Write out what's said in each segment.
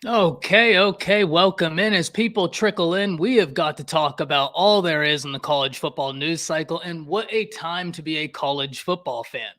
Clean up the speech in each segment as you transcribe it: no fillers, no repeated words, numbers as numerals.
Okay. Welcome in. As people trickle in, we have got to talk about all there is in the college football news cycle, and what a time to be a college football fan.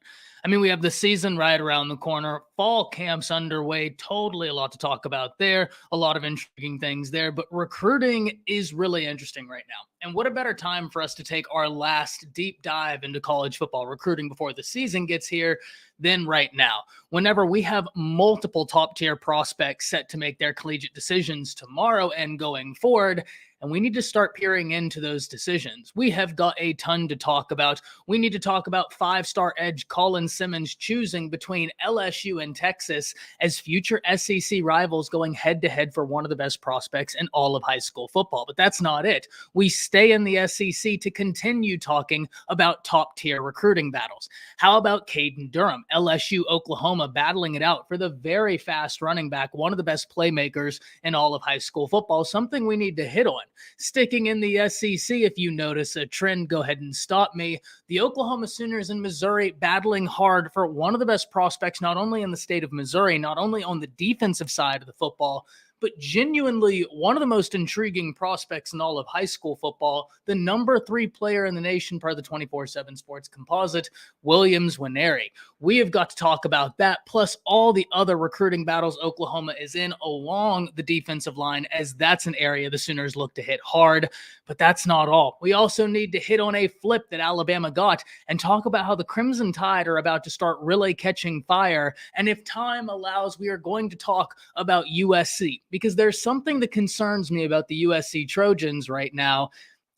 I mean, we have the season right around the corner, fall camps underway, totally a lot to talk about there, a lot of intriguing things there, but recruiting is really interesting right now. And what a better time for us to take our last deep dive into college football recruiting before the season gets here than right now, whenever we have multiple top tier prospects set to make their collegiate decisions tomorrow and going forward. And we need to start peering into those decisions. We have got a ton to talk about. We need to talk about five-star edge Colin Simmons choosing between LSU and Texas as future SEC rivals, going head to head for one of the best prospects in all of high school football. But that's not it. We stay in the SEC to continue talking about top tier recruiting battles. How about Caden Durham, LSU, Oklahoma, battling it out for the very fast running back, one of the best playmakers in all of high school football, something we need to hit on. Sticking in the SEC, if you notice a trend, go ahead and stop me. The Oklahoma Sooners in Missouri battling hard for one of the best prospects, not only in the state of Missouri, not only on the defensive side of the football, but genuinely one of the most intriguing prospects in all of high school football, the number 3 player in the nation per the 24/7 Sports Composite, Williams Nwaneri. We have got to talk about that, plus all the other recruiting battles Oklahoma is in along the defensive line, as that's an area the Sooners look to hit hard. But that's not all. We also need to hit on a flip that Alabama got and talk about how the Crimson Tide are about to start really catching fire. And if time allows, we are going to talk about USC, because there's something that concerns me about the USC Trojans right now,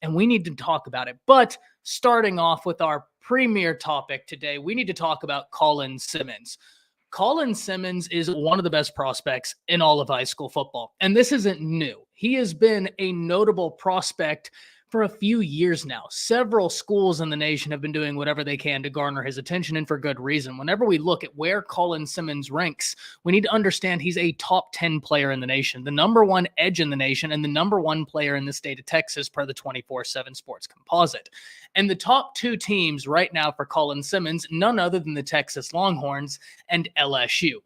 and we need to talk about it. But starting off with our premier topic today, we need to talk about Colin Simmons. Colin Simmons is one of the best prospects in all of high school football, and this isn't new. He has been a notable prospect for a few years now. Several schools in the nation have been doing whatever they can to garner his attention, and for good reason. Whenever we look at where Colin Simmons ranks, we need to understand he's a top 10 player in the nation, the number 1 edge in the nation, and the number 1 player in the state of Texas per the 24/7 Sports Composite. And the top 2 teams right now for Colin Simmons, none other than the Texas Longhorns and LSU.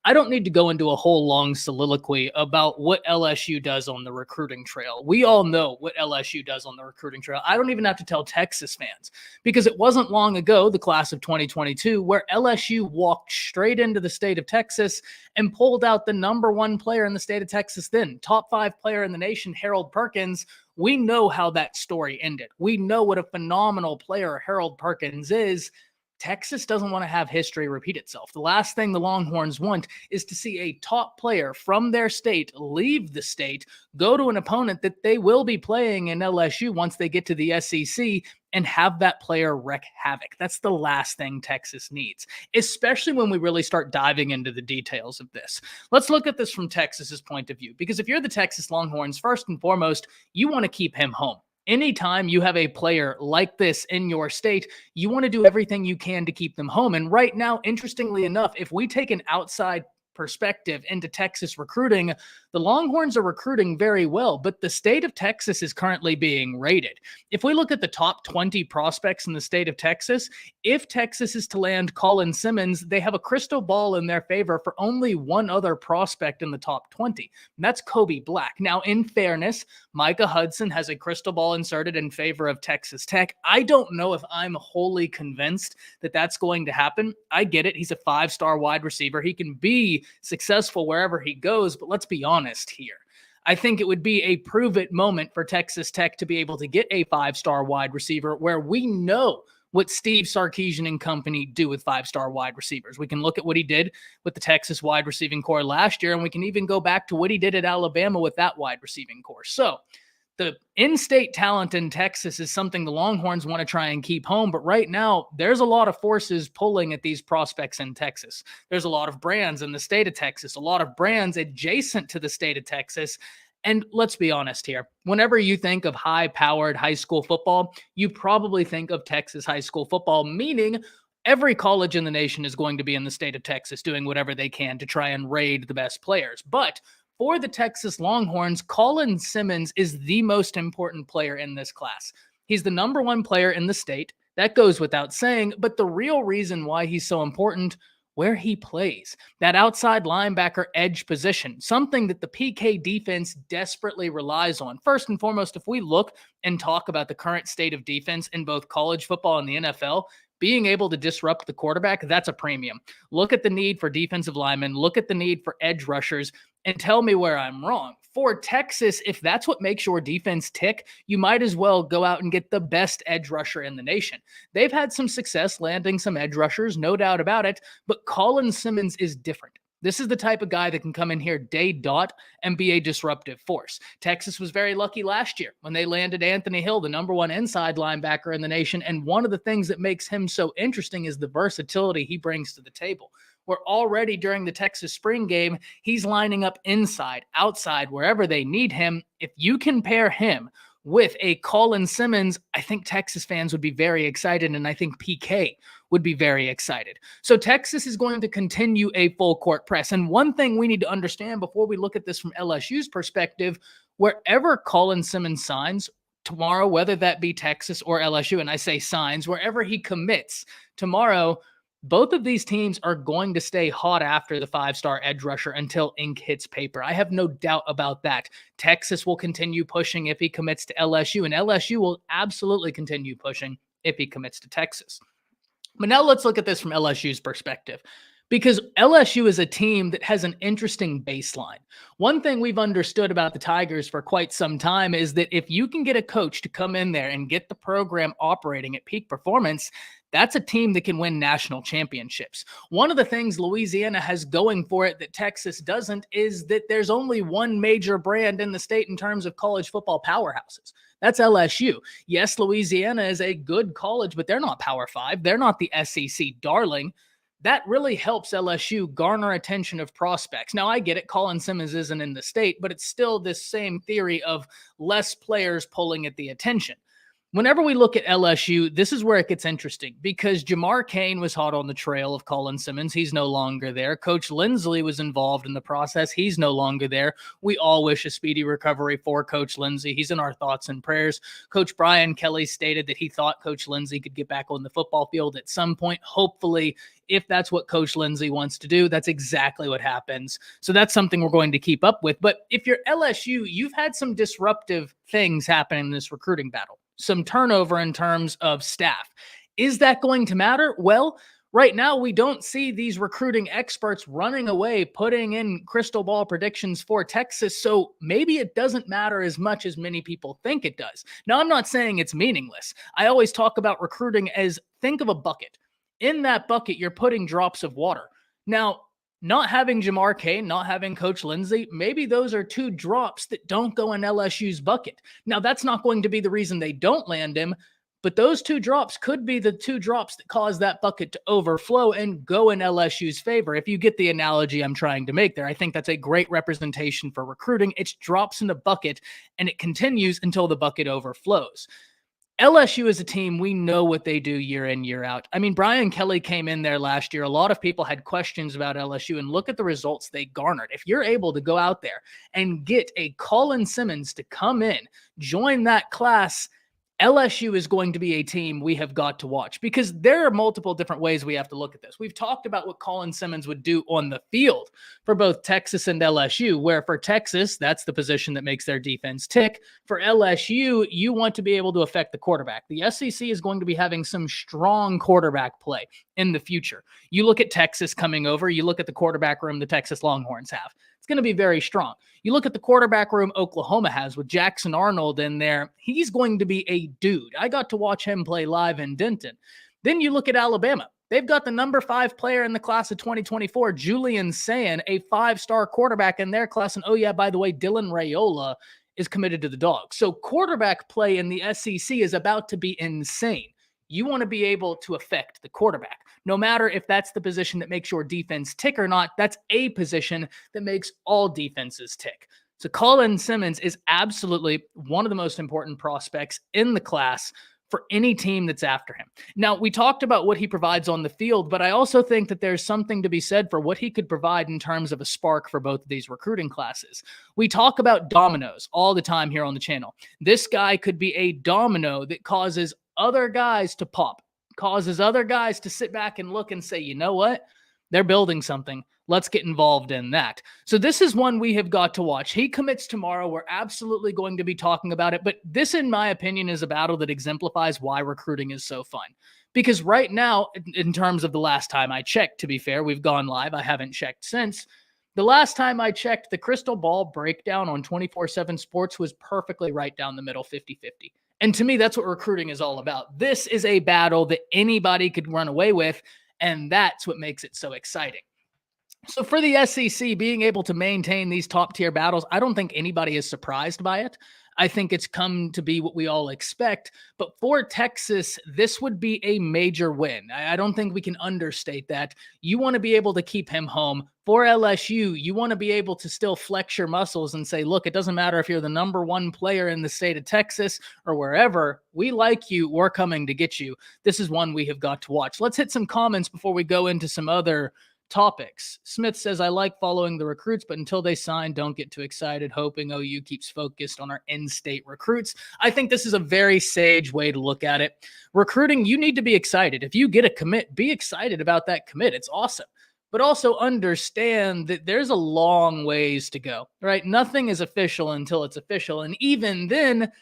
I don't need to go into a whole long soliloquy about what LSU does on the recruiting trail. We all know what LSU does on the recruiting trail. I don't even have to tell Texas fans, because it wasn't long ago, the class of 2022, where LSU walked straight into the state of Texas and pulled out the number 1 player in the state of Texas then, top 5 player in the nation, Harold Perkins. We know how that story ended. We know what a phenomenal player Harold Perkins is. Texas doesn't want to have history repeat itself. The last thing the Longhorns want is to see a top player from their state leave the state, go to an opponent that they will be playing in LSU once they get to the SEC, and have that player wreak havoc. That's the last thing Texas needs, especially when we really start diving into the details of this. Let's look at this from Texas's point of view, because if you're the Texas Longhorns, first and foremost, you want to keep him home. Anytime you have a player like this in your state, you want to do everything you can to keep them home. And right now, interestingly enough, if we take an outside perspective into Texas recruiting, the Longhorns are recruiting very well, but the state of Texas is currently being rated. If we look at the top 20 prospects in the state of Texas, if Texas is to land Colin Simmons, they have a crystal ball in their favor for only one other prospect in the top 20, and that's Kobe Black. Now, in fairness, Micah Hudson has a crystal ball inserted in favor of Texas Tech. I don't know if I'm wholly convinced that that's going to happen. I get it. He's a 5-star wide receiver. He can be successful wherever he goes, but let's be honest here. I think it would be a prove-it moment for Texas Tech to be able to get a 5-star wide receiver, where we know what Steve Sarkisian and company do with 5-star wide receivers. We can look at what he did with the Texas wide receiving core last year, and we can even go back to what he did at Alabama with that wide receiving core. So the in-state talent in Texas is something the Longhorns want to try and keep home, but right now there's a lot of forces pulling at these prospects in Texas. There's a lot of brands in the state of Texas, a lot of brands adjacent to the state of Texas. And let's be honest here, whenever you think of high-powered high school football, you probably think of Texas high school football, meaning every college in the nation is going to be in the state of Texas doing whatever they can to try and raid the best players. But for the Texas Longhorns, Colin Simmons is the most important player in this class. He's the number 1 player in the state. That goes without saying, but the real reason why he's so important, where he plays. That outside linebacker edge position, something that the PK defense desperately relies on. First and foremost, if we look and talk about the current state of defense in both college football and the NFL, being able to disrupt the quarterback, that's a premium. Look at the need for defensive linemen, look at the need for edge rushers, and tell me where I'm wrong. For Texas, if that's what makes your defense tick, you might as well go out and get the best edge rusher in the nation. They've had some success landing some edge rushers, no doubt about it, but Colin Simmons is different. This is the type of guy that can come in here day dot and be a disruptive force. Texas was very lucky last year when they landed Anthony Hill, the number one inside linebacker in the nation. And one of the things that makes him so interesting is the versatility he brings to the table. Where already during the Texas spring game, he's lining up inside, outside, wherever they need him. If you can pair him with a Colin Simmons, I think Texas fans would be very excited, and I think PK would be very excited. So Texas is going to continue a full court press. And one thing we need to understand before we look at this from LSU's perspective, wherever Colin Simmons signs tomorrow, whether that be Texas or LSU, and I say signs, wherever he commits tomorrow, both of these teams are going to stay hot after the five-star edge rusher until ink hits paper. I have no doubt about that. Texas will continue pushing if he commits to LSU, and LSU will absolutely continue pushing if he commits to Texas. But now let's look at this from LSU's perspective, because LSU is a team that has an interesting baseline. One thing we've understood about the Tigers for quite some time is that if you can get a coach to come in there and get the program operating at peak performance, that's a team that can win national championships. One of the things Louisiana has going for it that Texas doesn't is that there's only one major brand in the state in terms of college football powerhouses. That's LSU. Yes, Louisiana is a good college, but they're not Power 5. They're not the SEC darling. That really helps LSU garner attention of prospects. Now, I get it. Colin Simmons isn't in the state, but it's still this same theory of less players pulling at the attention. Whenever we look at LSU, this is where it gets interesting because Jamar Cain was hot on the trail of Colin Simmons. He's no longer there. Coach Lindsley was involved in the process. He's no longer there. We all wish a speedy recovery for Coach Lindsey. He's in our thoughts and prayers. Coach Brian Kelly stated that he thought Coach Lindsey could get back on the football field at some point. Hopefully, if that's what Coach Lindsey wants to do, that's exactly what happens. So that's something we're going to keep up with. But if you're LSU, you've had some disruptive things happen in this recruiting battle. Some turnover in terms of staff. Is that going to matter? Well, right now we don't see these recruiting experts running away, putting in crystal ball predictions for Texas. So maybe it doesn't matter as much as many people think it does. Now, I'm not saying it's meaningless. I always talk about recruiting as think of a bucket. In that bucket, you're putting drops of water. Now, not having Jamar Cain, not having Coach Lindsey, maybe those are two drops that don't go in LSU's bucket. Now, that's not going to be the reason they don't land him, but those two drops could be the two drops that cause that bucket to overflow and go in LSU's favor. If you get the analogy I'm trying to make there, I think that's a great representation for recruiting. It's drops in a bucket, and it continues until the bucket overflows. LSU is a team, we know what they do year in, year out. I mean, Brian Kelly came in there last year. A lot of people had questions about LSU, and look at the results they garnered. If you're able to go out there and get a Colin Simmons to come in, join that class, LSU is going to be a team we have got to watch because there are multiple different ways we have to look at this. We've talked about what Colin Simmons would do on the field for both Texas and LSU, where for Texas, that's the position that makes their defense tick. For LSU, you want to be able to affect the quarterback. The SEC is going to be having some strong quarterback play in the future. You look at Texas coming over, you look at the quarterback room the Texas Longhorns have. It's going to be very strong. You look at the quarterback room Oklahoma has with Jackson Arnold in there. He's going to be a dude. I got to watch him play live in Denton. Then you look at Alabama. They've got the number 5 player in the class of 2024, Julian Sayin, a 5-star quarterback in their class. And oh yeah, by the way, Dylan Raiola is committed to the Dogs. So quarterback play in the SEC is about to be insane. You want to be able to affect the quarterback. No matter if that's the position that makes your defense tick or not, that's a position that makes all defenses tick. So Colin Simmons is absolutely one of the most important prospects in the class for any team that's after him. Now, we talked about what he provides on the field, but I also think that there's something to be said for what he could provide in terms of a spark for both of these recruiting classes. We talk about dominoes all the time here on the channel. This guy could be a domino that causes other guys to pop, causes other guys to sit back and look and say, you know what? They're building something. Let's get involved in that. So this is one we have got to watch. He commits tomorrow. We're absolutely going to be talking about it. But this, in my opinion, is a battle that exemplifies why recruiting is so fun. Because right now, in terms of the last time I checked, to be fair, we've gone live. I haven't checked since. The last time I checked, the crystal ball breakdown on 24/7 Sports was perfectly right down the middle, 50-50. And to me, that's what recruiting is all about. This is a battle that anybody could run away with, and that's what makes it so exciting. So for the SEC being able to maintain these top tier battles, I don't think anybody is surprised by it. I think it's come to be what we all expect. But for Texas, this would be a major win. I don't think we can understate that. You want to be able to keep him home. For LSU, you want to be able to still flex your muscles and say, look, it doesn't matter if you're the number one player in the state of Texas or wherever. We like you. We're coming to get you. This is one we have got to watch. Let's hit some comments before we go into some other topics. Smith says, I like following the recruits, but until they sign, don't get too excited, hoping OU keeps focused on our in-state recruits. I think this is a very sage way to look at it. Recruiting, you need to be excited. If you get a commit, be excited about that commit. It's awesome. But also understand that there's a long ways to go, right? Nothing is official until it's official. And even then,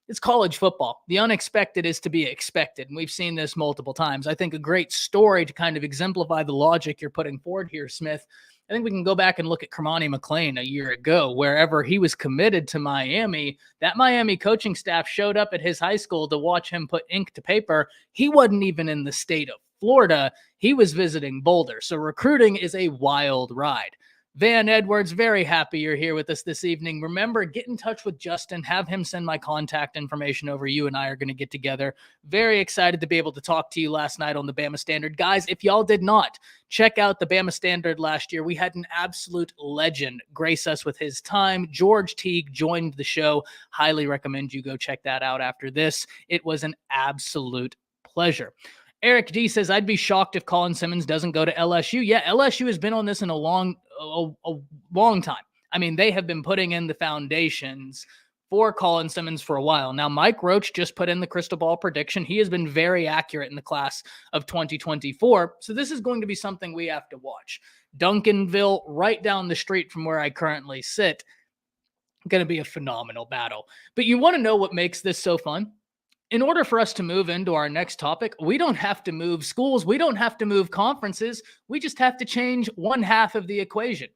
it's college football. The unexpected is to be expected. And we've seen this multiple times. I think a great story to kind of exemplify the logic you're putting forward here, Smith. I think we can go back and look at Kermani McLean a year ago. Wherever he was committed to Miami, that Miami coaching staff showed up at his high school to watch him put ink to paper. He wasn't even in the state of Florida. He was visiting Boulder. So recruiting is a wild ride. Van Edwards, very happy you're here with us this evening. Remember, get in touch with Justin. Have him send my contact information over. You and I are going to get together. Very excited to be able to talk to you last night on the Bama Standard. Guys, if y'all did not check out the Bama Standard last year, we had an absolute legend grace us with his time. George Teague joined the show. Highly recommend you go check that out after this. It was an absolute pleasure. Eric D says, I'd be shocked if Colin Simmons doesn't go to LSU. Yeah, LSU has been on this in a long time. I mean, they have been putting in the foundations for Colin Simmons for a while. Now, Mike Roach just put in the crystal ball prediction. He has been very accurate in the class of 2024. So this is going to be something we have to watch. Duncanville, right down the street from where I currently sit, going to be a phenomenal battle. But you want to know what makes this so fun? In order for us to move into our next topic, we don't have to move schools. We don't have to move conferences. We just have to change one half of the equation.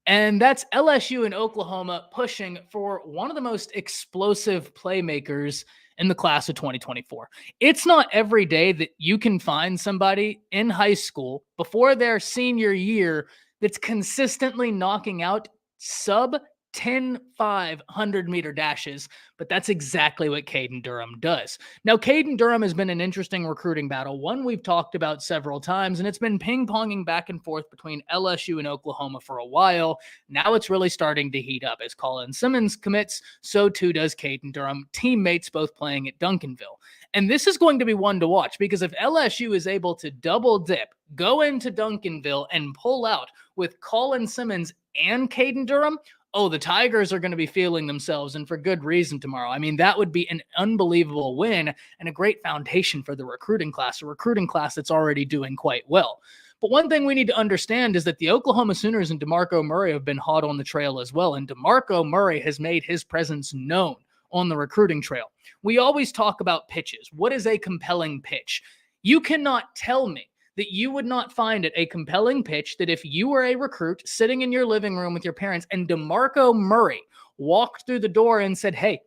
And that's LSU and Oklahoma pushing for one of the most explosive playmakers in the class of 2024. It's not every day that you can find somebody in high school before their senior year that's consistently knocking out sub 10-5 100-meter dashes, but that's exactly what Caden Durham does. Now, Caden Durham has been an interesting recruiting battle, one we've talked about several times, and it's been ping-ponging back and forth between LSU and Oklahoma for a while. Now it's really starting to heat up. As Colin Simmons commits, so too does Caden Durham, teammates both playing at Duncanville. And this is going to be one to watch, because if LSU is able to double dip, go into Duncanville, and pull out with Colin Simmons and Caden Durham, oh, the Tigers are going to be feeling themselves, and for good reason tomorrow. I mean, that would be an unbelievable win and a great foundation for the recruiting class, a recruiting class that's already doing quite well. But one thing we need to understand is that the Oklahoma Sooners and DeMarco Murray have been hot on the trail as well, and DeMarco Murray has made his presence known on the recruiting trail. We always talk about pitches. What is a compelling pitch? You cannot tell me that you would not find it a compelling pitch that if you were a recruit sitting in your living room with your parents and DeMarco Murray walked through the door and said, hey,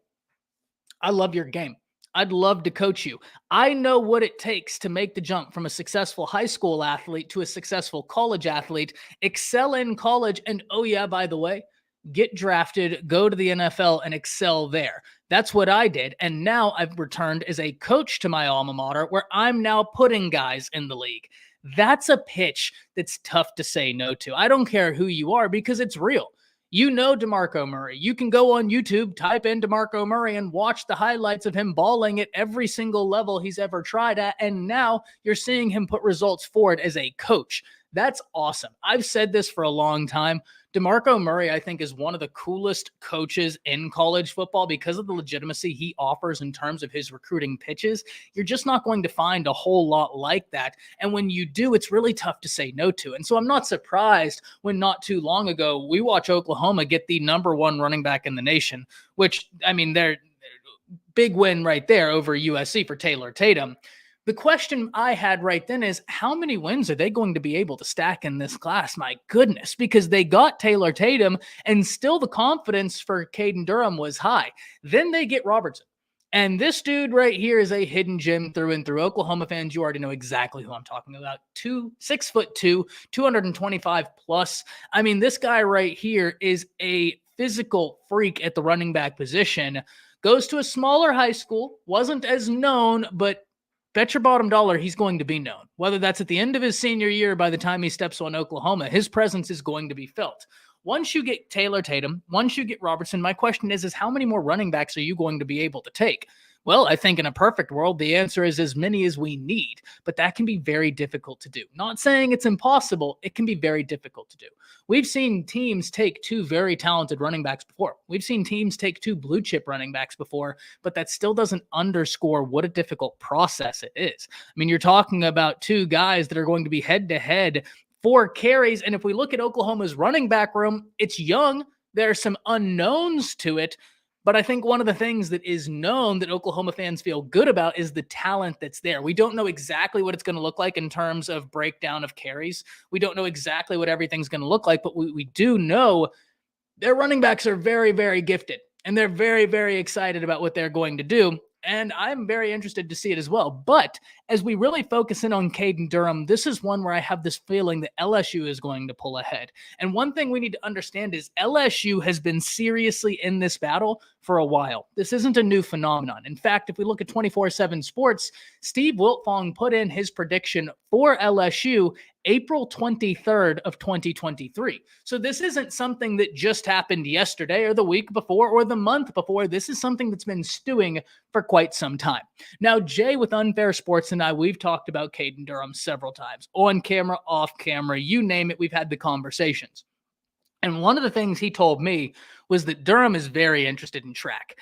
I love your game. I'd love to coach you. I know what it takes to make the jump from a successful high school athlete to a successful college athlete, excel in college, and oh yeah, by the way, get drafted, go to the NFL, and excel there. That's what I did. And now I've returned as a coach to my alma mater, where I'm now putting guys in the league. That's a pitch that's tough to say no to. I don't care who you are, because it's real. You know DeMarco Murray. You can go on YouTube, type in DeMarco Murray, and watch the highlights of him balling at every single level he's ever tried at. And now you're seeing him put results forward as a coach. That's awesome. I've said this for a long time. DeMarco Murray, I think, is one of the coolest coaches in college football because of the legitimacy he offers in terms of his recruiting pitches. You're just not going to find a whole lot like that. And when you do, it's really tough to say no to. And so I'm not surprised when not too long ago, we watch Oklahoma get the number one running back in the nation, which, I mean, they're big win right there over USC for Taylor Tatum. The question I had right then is how many wins are they going to be able to stack in this class? My goodness, because they got Taylor Tatum and still the confidence for Caden Durham was high. Then they get Robertson. And this dude right here is a hidden gem through and through. Oklahoma fans, you already know exactly who I'm talking about. 6'2", 225 plus. I mean, this guy right here is a physical freak at the running back position. Goes to a smaller high school, wasn't as known, but bet your bottom dollar he's going to be known. Whether that's at the end of his senior year, by the time he steps on Oklahoma, his presence is going to be felt. Once you get Taylor Tatum, once you get Robertson, my question is how many more running backs are you going to be able to take? Well, I think in a perfect world, the answer is as many as we need, but that can be very difficult to do. Not saying it's impossible, it can be very difficult to do. We've seen teams take two very talented running backs before. We've seen teams take two blue chip running backs before, but that still doesn't underscore what a difficult process it is. I mean, you're talking about two guys that are going to be head to head for carries. And if we look at Oklahoma's running back room, it's young. There are some unknowns to it. But I think one of the things that is known that Oklahoma fans feel good about is the talent that's there. We don't know exactly what it's going to look like in terms of breakdown of carries. We don't know exactly what everything's going to look like, but we do know their running backs are very, very gifted, and they're very, very excited about what they're going to do. And I'm very interested to see it as well. But as we really focus in on Caden Durham, this is one where I have this feeling that LSU is going to pull ahead. And one thing we need to understand is LSU has been seriously in this battle for a while. This isn't a new phenomenon. In fact, if we look at 24/7 Sports, Steve Wiltfong put in his prediction for LSU April 23rd of 2023. So this isn't something that just happened yesterday or the week before or the month before. This is something that's been stewing for quite some time. Now, Jay with Unfair Sports and I, we've talked about Caden Durham several times, on camera, off camera, you name it, we've had the conversations. And one of the things he told me was that Durham is very interested in track.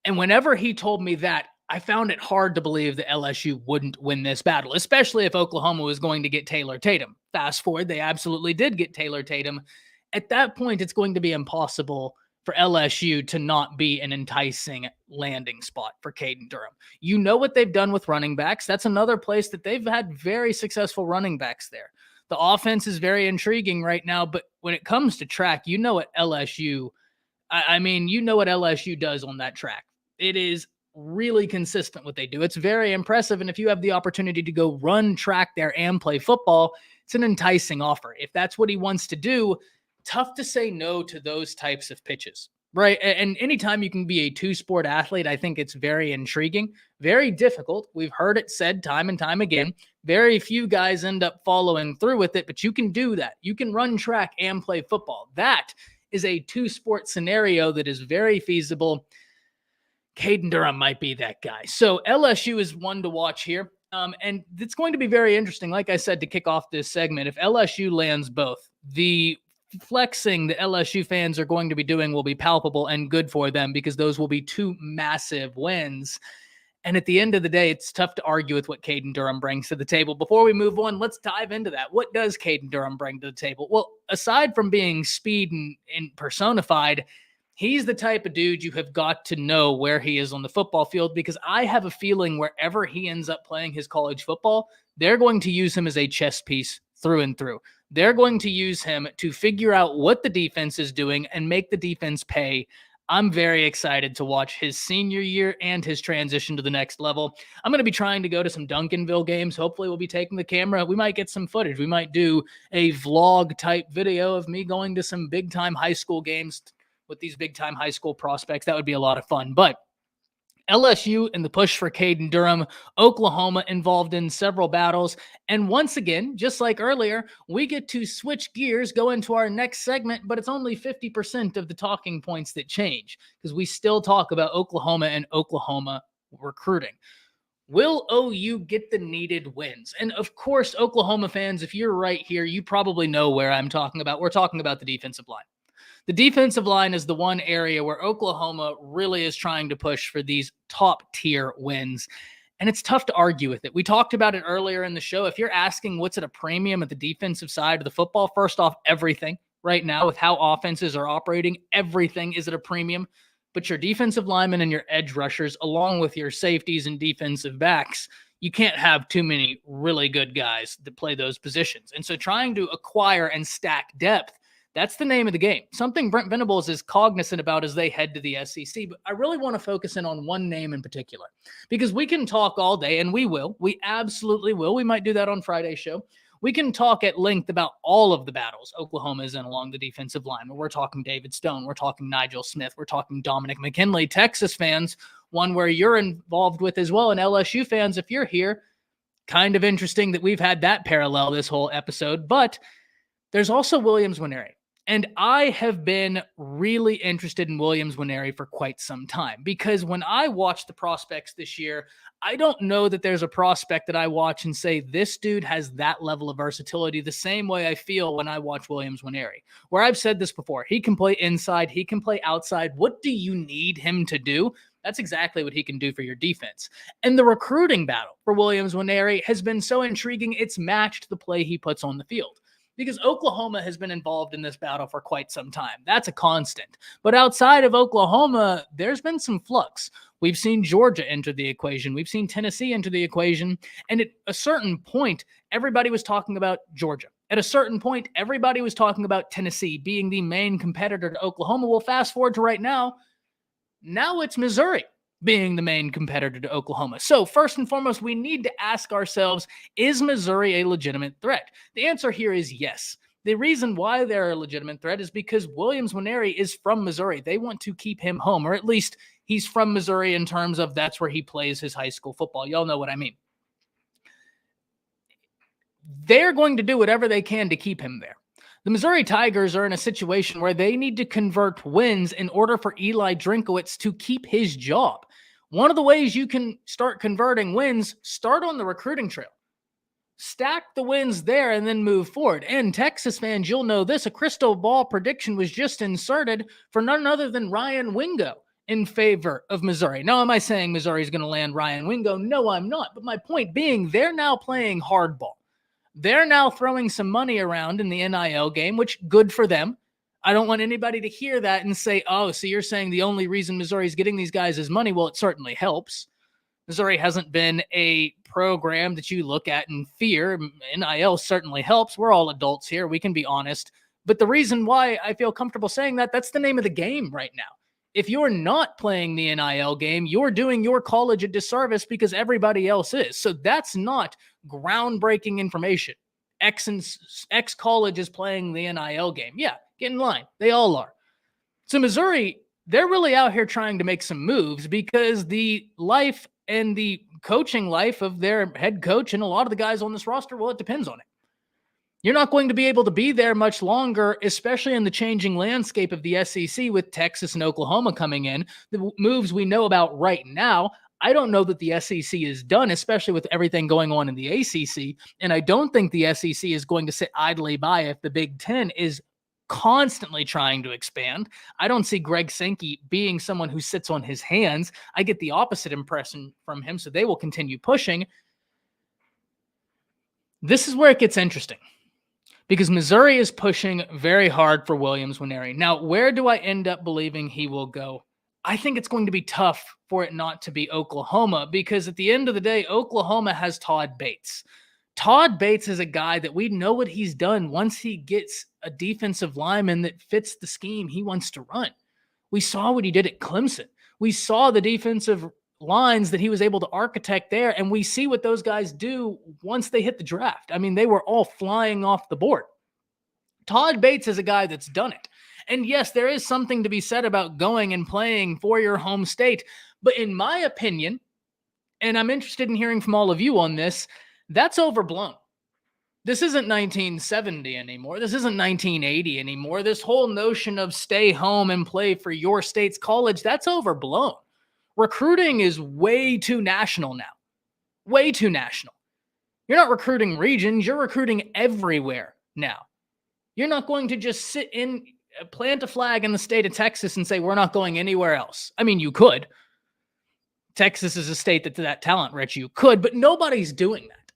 And whenever he told me that, I found it hard to believe that LSU wouldn't win this battle, especially if Oklahoma was going to get Taylor Tatum. Fast forward, they absolutely did get Taylor Tatum. At that point, it's going to be impossible for LSU to not be an enticing landing spot for Caden Durham. You know what they've done with running backs. That's another place that they've had very successful running backs there. The offense is very intriguing right now, but when it comes to track, you know what LSU, you know what LSU does on that track. It is really consistent what they do. It's very impressive. And if you have the opportunity to go run track there and play football, it's an enticing offer. If that's what he wants to do, tough to say no to those types of pitches, right? And anytime you can be a two-sport athlete, I think it's very intriguing, very difficult. We've heard it said time and time again. Very few guys end up following through with it, but you can do that. You can run track and play football. That is a two-sport scenario that is very feasible. Caden Durham might be that guy. So LSU is one to watch here. And it's going to be very interesting, like I said, to kick off this segment. If LSU lands both, the flexing that LSU fans are going to be doing will be palpable and good for them because those will be two massive wins. And at the end of the day, it's tough to argue with what Caden Durham brings to the table. Before we move on, let's dive into that. What does Caden Durham bring to the table? Well, aside from being speed and personified, he's the type of dude you have got to know where he is on the football field because I have a feeling wherever he ends up playing his college football, they're going to use him as a chess piece through and through. They're going to use him to figure out what the defense is doing and make the defense pay. I'm very excited to watch his senior year and his transition to the next level. I'm going to be trying to go to some Duncanville games. Hopefully we'll be taking the camera. We might get some footage. We might do a vlog type video of me going to some big time high school games with these big-time high school prospects. That would be a lot of fun. But LSU and the push for Caden Durham, Oklahoma involved in several battles. And once again, just like earlier, we get to switch gears, go into our next segment, but it's only 50% of the talking points that change because we still talk about Oklahoma and Oklahoma recruiting. Will OU get the needed wins? And of course, Oklahoma fans, if you're right here, you probably know where I'm talking about. We're talking about the defensive line. The defensive line is the one area where Oklahoma really is trying to push for these top tier wins. And it's tough to argue with it. We talked about it earlier in the show. If you're asking what's at a premium at the defensive side of the football, first off, everything right now with how offenses are operating, everything is at a premium. But your defensive linemen and your edge rushers, along with your safeties and defensive backs, you can't have too many really good guys that play those positions. And so trying to acquire and stack depth, that's the name of the game. Something Brent Venables is cognizant about as they head to the SEC. But I really want to focus in on one name in particular, because we can talk all day, and we will. We absolutely will. We might do that on Friday's show. We can talk at length about all of the battles Oklahoma is in along the defensive line. We're talking David Stone. We're talking Nigel Smith. We're talking Dominic McKinley. Texas fans, one where you're involved with as well. And LSU fans, if you're here, kind of interesting that we've had that parallel this whole episode. But there's also Williams Nwaneri. And I have been really interested in Williams Nwaneri for quite some time, because when I watch the prospects this year, I don't know that there's a prospect that I watch and say, this dude has that level of versatility the same way I feel when I watch Williams Nwaneri, where I've said this before. He can play inside. He can play outside. What do you need him to do? That's exactly what he can do for your defense. And the recruiting battle for Williams Nwaneri has been so intriguing, it's matched the play he puts on the field. Because Oklahoma has been involved in this battle for quite some time. That's a constant. But outside of Oklahoma, there's been some flux. We've seen Georgia enter the equation. We've seen Tennessee enter the equation. And at a certain point, everybody was talking about Georgia. At a certain point, everybody was talking about Tennessee being the main competitor to Oklahoma. Well, fast forward to right now. Now it's Missouri being the main competitor to Oklahoma. So first and foremost, we need to ask ourselves, is Missouri a legitimate threat? The answer here is yes. The reason why they're a legitimate threat is because Williams Nwaneri is from Missouri. They want to keep him home, or at least he's from Missouri in terms of that's where he plays his high school football. Y'all know what I mean. They're going to do whatever they can to keep him there. The Missouri Tigers are in a situation where they need to convert wins in order for Eli Drinkowitz to keep his job. One of the ways you can start converting wins, start on the recruiting trail. Stack the wins there and then move forward. And Texas fans, you'll know this, a crystal ball prediction was just inserted for none other than Ryan Wingo in favor of Missouri. Now, am I saying Missouri is going to land Ryan Wingo? No, I'm not. But my point being, they're now playing hardball. They're now throwing some money around in the NIL game, which good for them. I don't want anybody to hear that and say, oh, so you're saying the only reason Missouri is getting these guys is money. Well, it certainly helps. Missouri hasn't been a program that you look at and fear. NIL certainly helps. We're all adults here. We can be honest. But the reason why I feel comfortable saying that, that's the name of the game right now. If you're not playing the NIL game, you're doing your college a disservice because everybody else is. So that's not groundbreaking information. X college is playing the NIL game. Yeah, get in line. They all are. So Missouri, they're really out here trying to make some moves because the life and the coaching life of their head coach and a lot of the guys on this roster, well, it depends on it. You're not going to be able to be there much longer, especially in the changing landscape of the SEC with Texas and Oklahoma coming in. The moves we know about right now, I don't know that the SEC is done, especially with everything going on in the ACC. And I don't think the SEC is going to sit idly by if the Big Ten is constantly trying to expand. I don't see Greg Sankey being someone who sits on his hands. I get the opposite impression from him, so they will continue pushing. This is where it gets interesting, because Missouri is pushing very hard for Williams Nwaneri. Now, where do I end up believing he will go? I think it's going to be tough for it not to be Oklahoma, because at the end of the day, Oklahoma has Todd Bates. Todd Bates is a guy that we know what he's done once he gets a defensive lineman that fits the scheme he wants to run. We saw what he did at Clemson. We saw the defensive lines that he was able to architect there, and we see what those guys do once they hit the draft. I mean, they were all flying off the board. Todd Bates is a guy that's done it. And yes, there is something to be said about going and playing for your home state. But in my opinion, and I'm interested in hearing from all of you on this, that's overblown. This isn't 1970 anymore. This isn't 1980 anymore. This whole notion of stay home and play for your state's college, that's overblown. Recruiting is way too national now. Way too national. You're not recruiting regions, you're recruiting everywhere now. You're not going to just plant a flag in the state of Texas and say, we're not going anywhere else. I mean, you could. Texas is a state that talent rich. You could, but nobody's doing that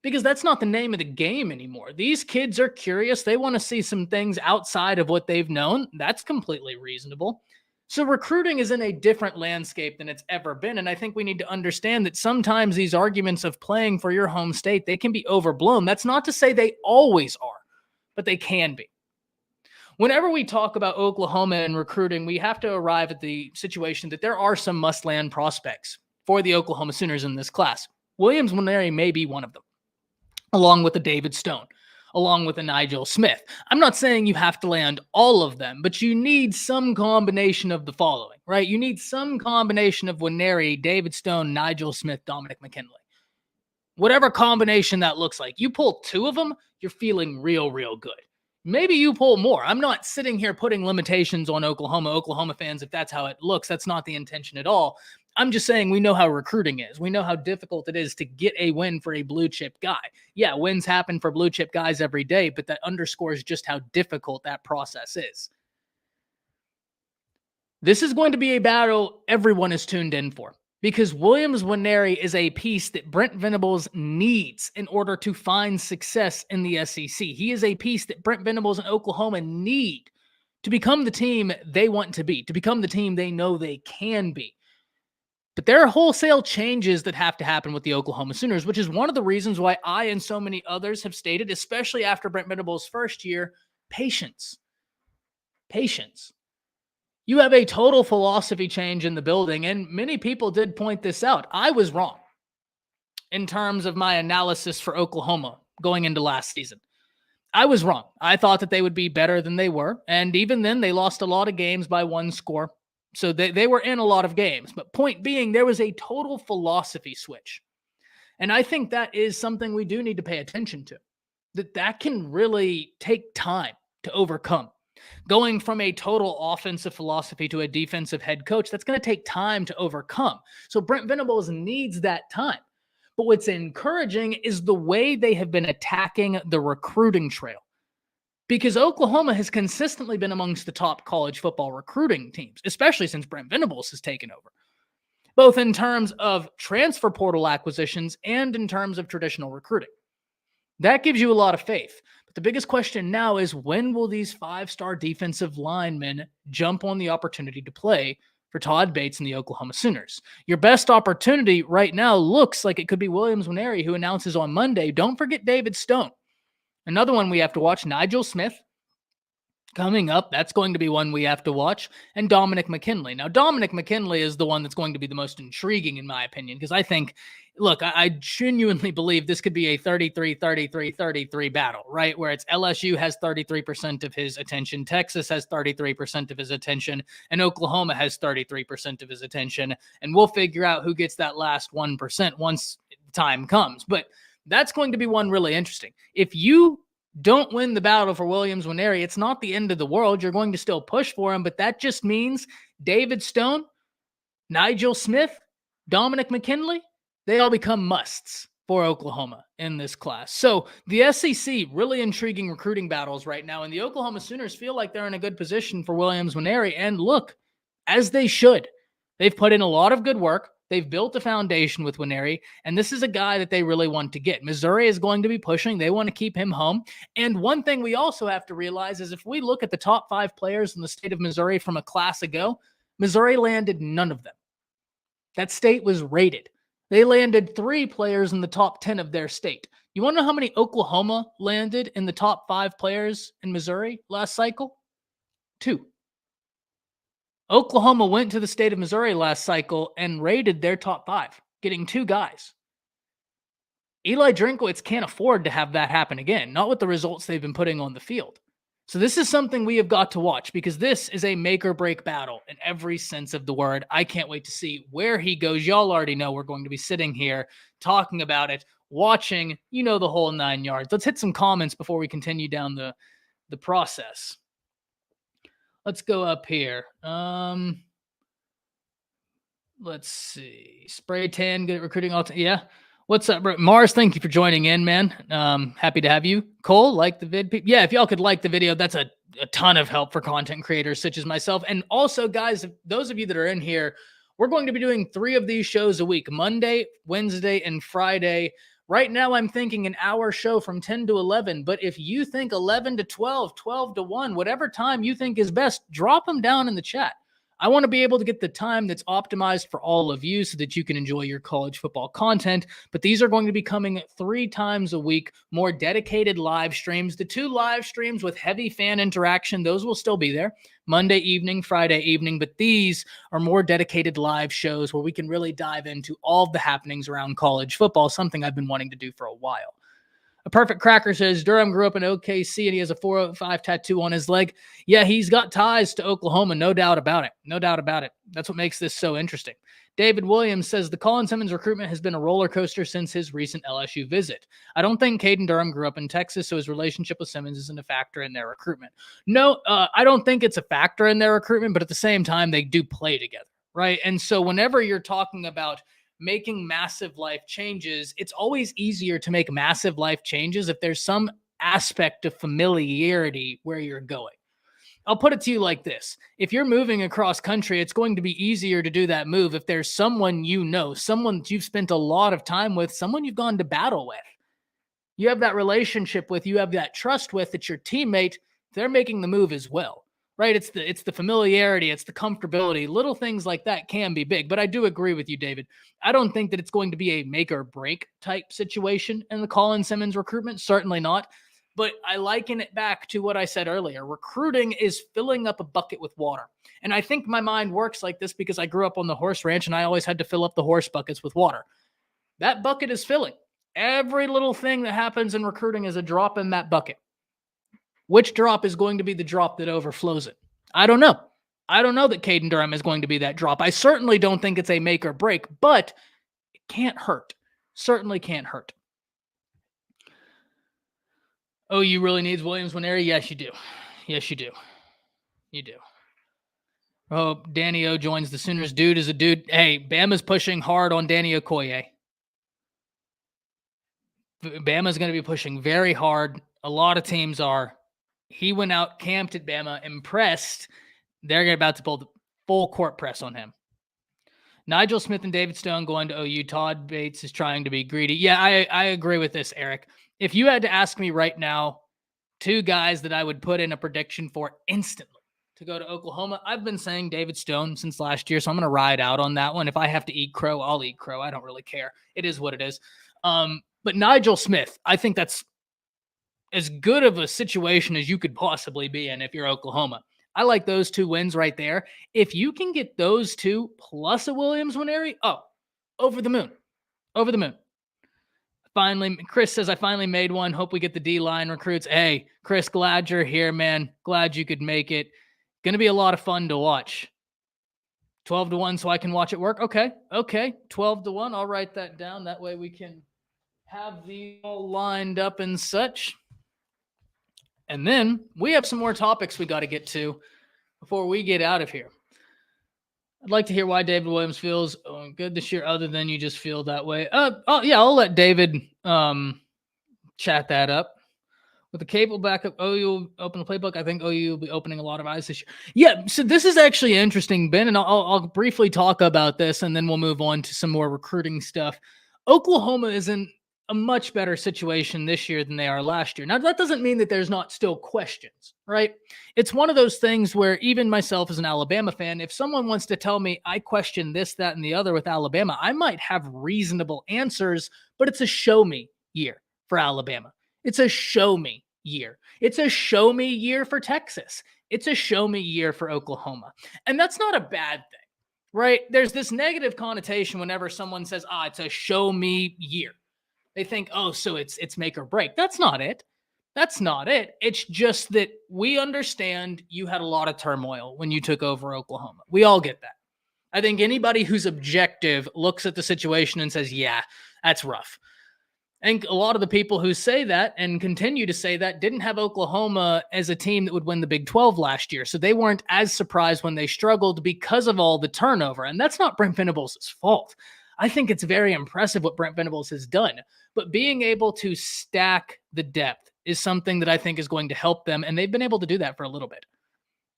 because that's not the name of the game anymore. These kids are curious. They want to see some things outside of what they've known. That's completely reasonable. So recruiting is in a different landscape than it's ever been. And I think we need to understand that sometimes these arguments of playing for your home state, they can be overblown. That's not to say they always are, but they can be. Whenever we talk about Oklahoma and recruiting, we have to arrive at the situation that there are some must-land prospects for the Oklahoma Sooners in this class. Williams Nwaneri may be one of them, along with a David Stone, along with a Nigel Smith. I'm not saying you have to land all of them, but you need some combination of the following, right? You need some combination of Nwaneri, David Stone, Nigel Smith, Dominic McKinley. Whatever combination that looks like. You pull two of them, you're feeling real, real good. Maybe you pull more. I'm not sitting here putting limitations on Oklahoma fans, if that's how it looks. That's not the intention at all. I'm just saying we know how recruiting is. We know how difficult it is to get a win for a blue chip guy. Yeah, wins happen for blue chip guys every day, but that underscores just how difficult that process is. This is going to be a battle everyone is tuned in for, because Williams Nwaneri is a piece that Brent Venables needs in order to find success in the SEC. He is a piece that Brent Venables and Oklahoma need to become the team they want to be, to become the team they know they can be. But there are wholesale changes that have to happen with the Oklahoma Sooners, which is one of the reasons why I and so many others have stated, especially after Brent Venables' first year, patience. Patience. You have a total philosophy change in the building, and many people did point this out. I was wrong in terms of my analysis for Oklahoma going into last season. I was wrong. I thought that they would be better than they were, and even then, they lost a lot of games by one score. So they were in a lot of games. But point being, there was a total philosophy switch. And I think that is something we do need to pay attention to, that can really take time to overcome. Going from a total offensive philosophy to a defensive head coach, that's going to take time to overcome. So Brent Venables needs that time. But what's encouraging is the way they have been attacking the recruiting trail. Because Oklahoma has consistently been amongst the top college football recruiting teams, especially since Brent Venables has taken over, both in terms of transfer portal acquisitions and in terms of traditional recruiting. That gives you a lot of faith. But the biggest question now is, when will these five-star defensive linemen jump on the opportunity to play for Todd Bates and the Oklahoma Sooners? Your best opportunity right now looks like it could be Williams Nwaneri, who announces on Monday. Don't forget David Stone. Another one we have to watch, Nigel Smith, coming up. That's going to be one we have to watch. And Dominic McKinley. Now, Dominic McKinley is the one that's going to be the most intriguing, in my opinion, because I think, look, I genuinely believe this could be a 33-33-33 battle, right? Where it's LSU has 33% of his attention, Texas has 33% of his attention, and Oklahoma has 33% of his attention. And we'll figure out who gets that last 1% once time comes. But that's going to be one really interesting. If you don't win the battle for Williams Nwaneri, it's not the end of the world. You're going to still push for him, but that just means David Stone, Nigel Smith, Dominic McKinley, they all become musts for Oklahoma in this class. So the SEC, really intriguing recruiting battles right now, and the Oklahoma Sooners feel like they're in a good position for Williams Nwaneri, and look, as they should. They've put in a lot of good work. They've built a foundation with Nwaneri, and this is a guy that they really want to get. Missouri is going to be pushing. They want to keep him home. And one thing we also have to realize is if we look at the top 5 players in the state of Missouri from a class ago, Missouri landed none of them. That state was rated. They landed 3 players in the top 10 of their state. You want to know how many Oklahoma landed in the top 5 players in Missouri last cycle? 2. Oklahoma went to the state of Missouri last cycle and rated their top 5, getting 2 guys. Eli Drinkowitz can't afford to have that happen again, not with the results they've been putting on the field. So this is something we have got to watch, because this is a make or break battle in every sense of the word. I can't wait to see where he goes. Y'all already know we're going to be sitting here talking about it, watching, the whole 9 yards. Let's hit some comments before we continue down the process. Let's go up here. Let's see. Spray tan, good at recruiting. Yeah. What's up, bro? Mars? Thank you for joining in, man. Happy to have you. Cole, like the vid. Yeah, if y'all could like the video, that's a ton of help for content creators such as myself. And also, guys, those of you that are in here, we're going to be doing 3 of these shows a week: Monday, Wednesday, and Friday. Right now, I'm thinking an hour show from 10 to 11. But if you think 11 to 12, 12 to 1, whatever time you think is best, drop them down in the chat. I want to be able to get the time that's optimized for all of you so that you can enjoy your college football content. But these are going to be coming 3 times a week, more dedicated live streams. The 2 live streams with heavy fan interaction, those will still be there Monday evening, Friday evening. But these are more dedicated live shows where we can really dive into all of the happenings around college football, something I've been wanting to do for a while. A Perfect Cracker says, Durham grew up in OKC and he has a 405 tattoo on his leg. Yeah, he's got ties to Oklahoma, no doubt about it. No doubt about it. That's what makes this so interesting. David Williams says, the Colin Simmons recruitment has been a roller coaster since his recent LSU visit. I don't think Caden Durham grew up in Texas, so his relationship with Simmons isn't a factor in their recruitment. No, I don't think it's a factor in their recruitment, but at the same time, they do play together, right? And so whenever you're talking about making massive life changes, it's always easier to make massive life changes if there's some aspect of familiarity where you're going. I'll put it to you like this. If you're moving across country, it's going to be easier to do that move if there's someone you know, someone you've spent a lot of time with, someone you've gone to battle with. You have that relationship with, you have that trust with, it's your teammate. They're making the move as well. Right? It's the familiarity, it's the comfortability. Little things like that can be big, but I do agree with you, David. I don't think that it's going to be a make or break type situation in the Colin Simmons recruitment. Certainly not. But I liken it back to what I said earlier. Recruiting is filling up a bucket with water. And I think my mind works like this because I grew up on the horse ranch and I always had to fill up the horse buckets with water. That bucket is filling. Every little thing that happens in recruiting is a drop in that bucket. Which drop is going to be the drop that overflows it? I don't know. I don't know that Caden Durham is going to be that drop. I certainly don't think it's a make or break, but it can't hurt. Certainly can't hurt. Oh, you really needs Williams Nwaneri? Yes, you do. Yes, you do. You do. Oh, Danny O joins the Sooners. Dude is a dude. Hey, Bama's pushing hard on Danny Okoye. Bama's going to be pushing very hard. A lot of teams are. He went out, camped at Bama, impressed. They're about to pull the full court press on him. Nigel Smith and David Stone going to OU. Todd Bates is trying to be greedy. Yeah, I agree with this, Eric. If you had to ask me right now, 2 guys that I would put in a prediction for instantly to go to Oklahoma, I've been saying David Stone since last year, so I'm going to ride out on that one. If I have to eat crow, I'll eat crow. I don't really care. It is what it is. But Nigel Smith, I think that's as good of a situation as you could possibly be in if you're Oklahoma. I like those 2 wins right there. If you can get those 2 plus a Williams Nwaneri, over the moon. Over the moon. Finally, Chris says, I finally made one. Hope we get the D-line recruits. Hey, Chris, glad you're here, man. Glad you could make it. Going to be a lot of fun to watch. 12 to 1 so I can watch it work. Okay. 12 to 1. I'll write that down. That way we can have these all lined up and such. And then we have some more topics we got to get to before we get out of here. I'd like to hear why David Williams feels good this year, other than you just feel that way. I'll let David chat that up. With the cable backup, OU will open the playbook. I think OU will be opening a lot of eyes this year. Yeah, so this is actually interesting, Ben, and I'll briefly talk about this, and then we'll move on to some more recruiting stuff. Oklahoma is in a much better situation this year than they are last year. Now, that doesn't mean that there's not still questions, right? It's one of those things where even myself as an Alabama fan, if someone wants to tell me I question this, that, and the other with Alabama, I might have reasonable answers, but it's a show me year for Alabama. It's a show me year. It's a show me year for Texas. It's a show me year for Oklahoma. And that's not a bad thing, right? There's this negative connotation whenever someone says, it's a show me year. They think, so it's make or break. That's not it. That's not it. It's just that we understand you had a lot of turmoil when you took over Oklahoma. We all get that. I think anybody who's objective looks at the situation and says, yeah, that's rough. And a lot of the people who say that and continue to say that didn't have Oklahoma as a team that would win the Big 12 last year. So they weren't as surprised when they struggled because of all the turnover. And that's not Brent Venables' fault. I think it's very impressive what Brent Venables has done. But being able to stack the depth is something that I think is going to help them. And they've been able to do that for a little bit,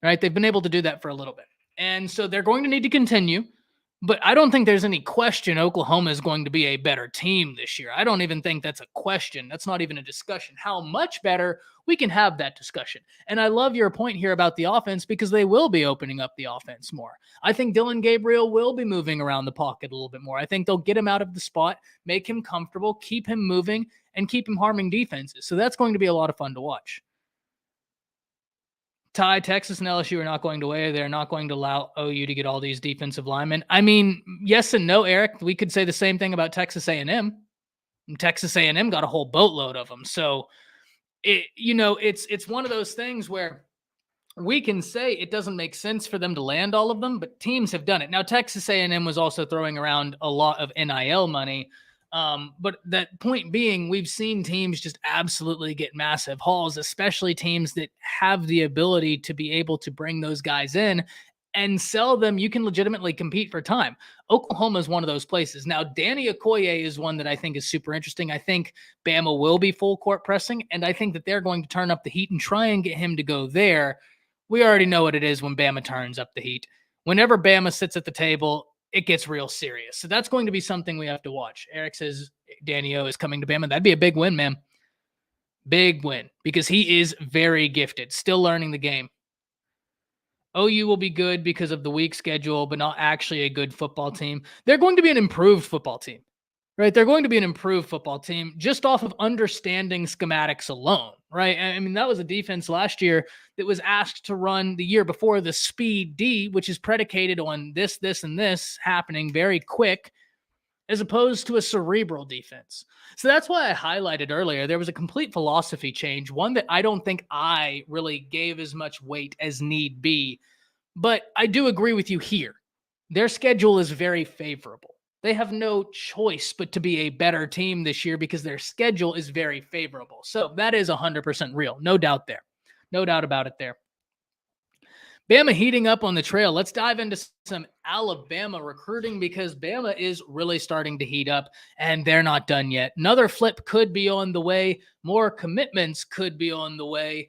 right? They've been able to do that for a little bit. And so they're going to need to continue. But I don't think there's any question Oklahoma is going to be a better team this year. I don't even think that's a question. That's not even a discussion. How much better? We can have that discussion. And I love your point here about the offense because they will be opening up the offense more. I think Dylan Gabriel will be moving around the pocket a little bit more. I think they'll get him out of the spot, make him comfortable, keep him moving, and keep him harming defenses. So that's going to be a lot of fun to watch. Ty, Texas and LSU are not going to away. They're not going to allow OU to get all these defensive linemen. I mean, yes and no, Eric. We could say the same thing about Texas A&M. Texas A&M got a whole boatload of them. So, it's one of those things where we can say it doesn't make sense for them to land all of them, but teams have done it. Now, Texas A&M was also throwing around a lot of NIL money. But that point being, we've seen teams just absolutely get massive hauls, especially teams that have the ability to be able to bring those guys in and sell them. You can legitimately compete for time. Oklahoma is one of those places. Now, Danny Okoye is one that I think is super interesting. I think Bama will be full court pressing, and I think that they're going to turn up the heat and try and get him to go there. We already know what it is when Bama turns up the heat. Whenever Bama sits at the table, it gets real serious. So that's going to be something we have to watch. Eric says Danny O is coming to Bama. That'd be a big win, man. Big win because he is very gifted, still learning the game. OU will be good because of the weak schedule, but not actually a good football team. They're going to be an improved football team, right? They're going to be an improved football team just off of understanding schematics alone, right? I mean, that was a defense last year that was asked to run the year before the speed D, which is predicated on this, and this happening very quick, as opposed to a cerebral defense. So that's why I highlighted earlier, there was a complete philosophy change, one that I don't think I really gave as much weight as need be. But I do agree with you here. Their schedule is very favorable. They have no choice but to be a better team this year because their schedule is very favorable. So that is 100% real. No doubt there. No doubt about it there. Bama heating up on the trail. Let's dive into some Alabama recruiting because Bama is really starting to heat up and they're not done yet. Another flip could be on the way. More commitments could be on the way.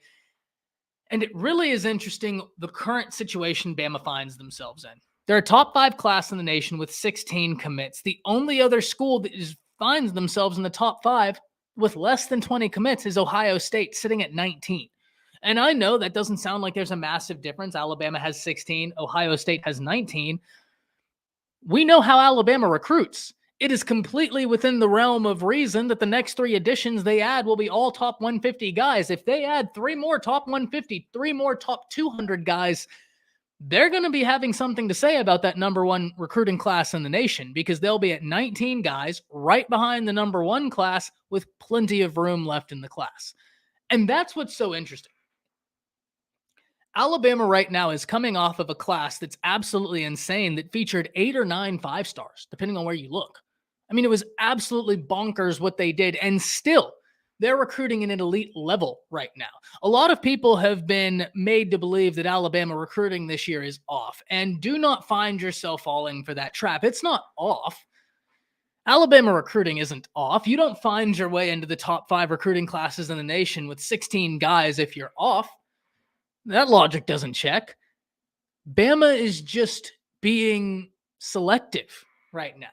And it really is interesting the current situation Bama finds themselves in. They're a top 5 class in the nation with 16 commits. The only other school that finds themselves in the top 5 with less than 20 commits is Ohio State, sitting at 19. And I know that doesn't sound like there's a massive difference. Alabama has 16. Ohio State has 19. We know how Alabama recruits. It is completely within the realm of reason that the next 3 additions they add will be all top 150 guys. If they add 3 more top 150, 3 more top 200 guys, they're going to be having something to say about that number 1 recruiting class in the nation because they'll be at 19 guys right behind the number 1 class with plenty of room left in the class. And that's what's so interesting. Alabama right now is coming off of a class that's absolutely insane that featured 8 or 9 5-stars, depending on where you look. I mean, it was absolutely bonkers what they did, and still, they're recruiting at an elite level right now. A lot of people have been made to believe that Alabama recruiting this year is off, and do not find yourself falling for that trap. It's not off. Alabama recruiting isn't off. You don't find your way into the top 5 recruiting classes in the nation with 16 guys if you're off. That logic doesn't check. Bama is just being selective right now.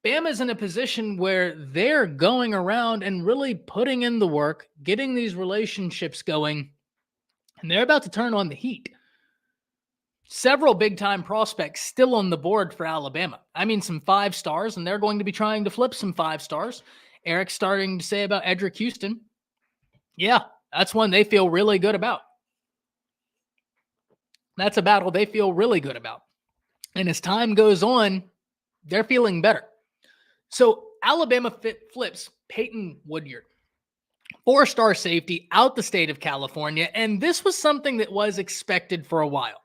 Bama is in a position where they're going around and really putting in the work, getting these relationships going, and they're about to turn on the heat. Several big-time prospects still on the board for Alabama. I mean, some 5-stars, and they're going to be trying to flip some 5-stars. Eric's starting to say about Edric Houston. Yeah, that's one they feel really good about. That's a battle they feel really good about. And as time goes on, they're feeling better. So Alabama flips Peyton Woodyard, 4-star safety out the state of California. And this was something that was expected for a while.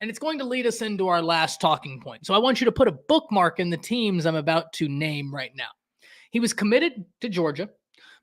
And it's going to lead us into our last talking point. So I want you to put a bookmark in the teams I'm about to name right now. He was committed to Georgia,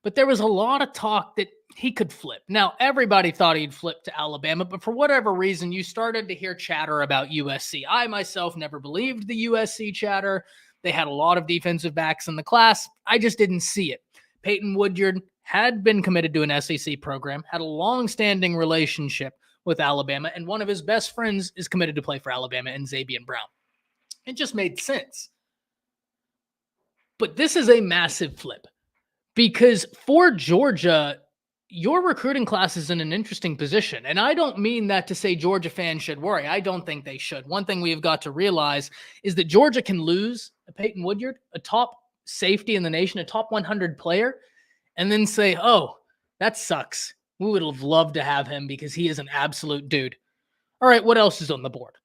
but there was a lot of talk that he could flip. Now, everybody thought he'd flip to Alabama, but for whatever reason, you started to hear chatter about USC. I myself never believed the USC chatter. They had a lot of defensive backs in the class. I just didn't see it. Peyton Woodyard had been committed to an SEC program, had a long-standing relationship with Alabama, and one of his best friends is committed to play for Alabama in Xavier Brown. It just made sense. But this is a massive flip because for Georgia, your recruiting class is in an interesting position. And I don't mean that to say Georgia fans should worry. I don't think they should. One thing we have got to realize is that Georgia can lose a Peyton Woodyard, a top safety in the nation, a top 100 player, and then say, oh, that sucks. We would have loved to have him because he is an absolute dude. All right, what else is on the board?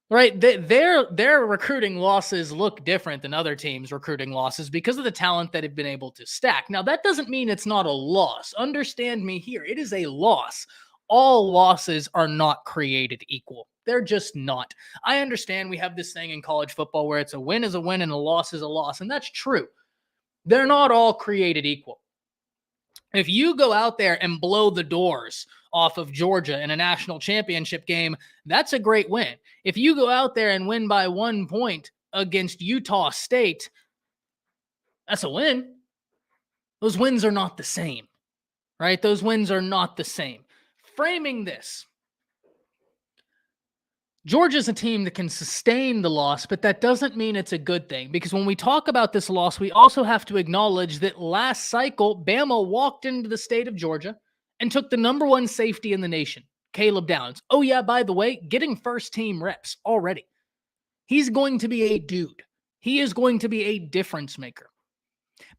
Right? Their recruiting losses look different than other teams' recruiting losses because of the talent that have been able to stack. Now, that doesn't mean it's not a loss. Understand me here. It is a loss. All losses are not created equal. They're just not. I understand we have this thing in college football where it's a win is a win and a loss is a loss, and that's true. They're not all created equal. If you go out there and blow the doors off of Georgia in a national championship game, that's a great win. If you go out there and win by 1 point against Utah State, that's a win. Those wins are not the same, right? Those wins are not the same. Framing this, Georgia's a team that can sustain the loss, but that doesn't mean it's a good thing, because when we talk about this loss, we also have to acknowledge that last cycle, Bama walked into the state of Georgia and took the number one safety in the nation, Caleb Downs. Oh yeah, by the way, getting first team reps already. He's going to be a dude. He is going to be a difference maker.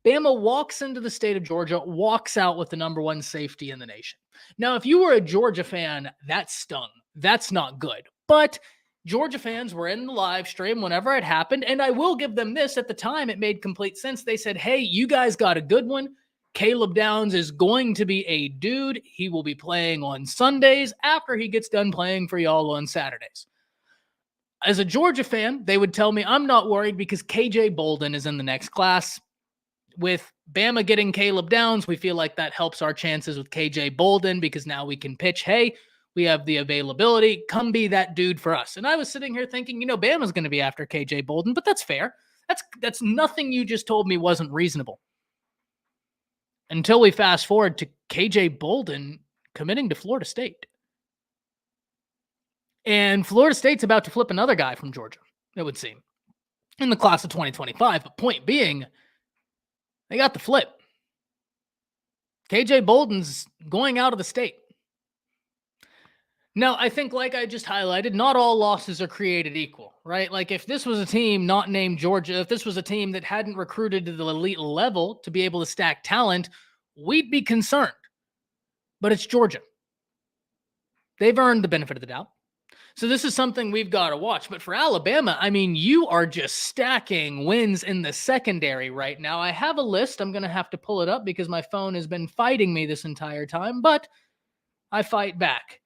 Bama walks into the state of Georgia, walks out with the number one safety in the nation. Now, if you were a Georgia fan, that stung. That's not good. But Georgia fans were in the live stream whenever it happened, and I will give them this. At the time, it made complete sense. They said, hey, you guys got a good one. Caleb Downs is going to be a dude. He will be playing on Sundays after he gets done playing for y'all on Saturdays. As a Georgia fan, they would tell me, I'm not worried because KJ Bolden is in the next class. With Bama getting Caleb Downs, we feel like that helps our chances with KJ Bolden because now we can pitch, hey, we have the availability. Come be that dude for us. And I was sitting here thinking, Bama's going to be after KJ Bolden, but that's fair. That's nothing you just told me wasn't reasonable. Until we fast forward to KJ Bolden committing to Florida State. And Florida State's about to flip another guy from Georgia, it would seem, in the class of 2025. But point being, they got the flip. KJ Bolden's going out of the state. Now, I think, like I just highlighted, not all losses are created equal, right? Like, if this was a team not named Georgia, if this was a team that hadn't recruited to the elite level to be able to stack talent, we'd be concerned. But it's Georgia. They've earned the benefit of the doubt. So this is something we've got to watch. But for Alabama, I mean, you are just stacking wins in the secondary right now. I have a list. I'm going to have to pull it up because my phone has been fighting me this entire time, but I fight back.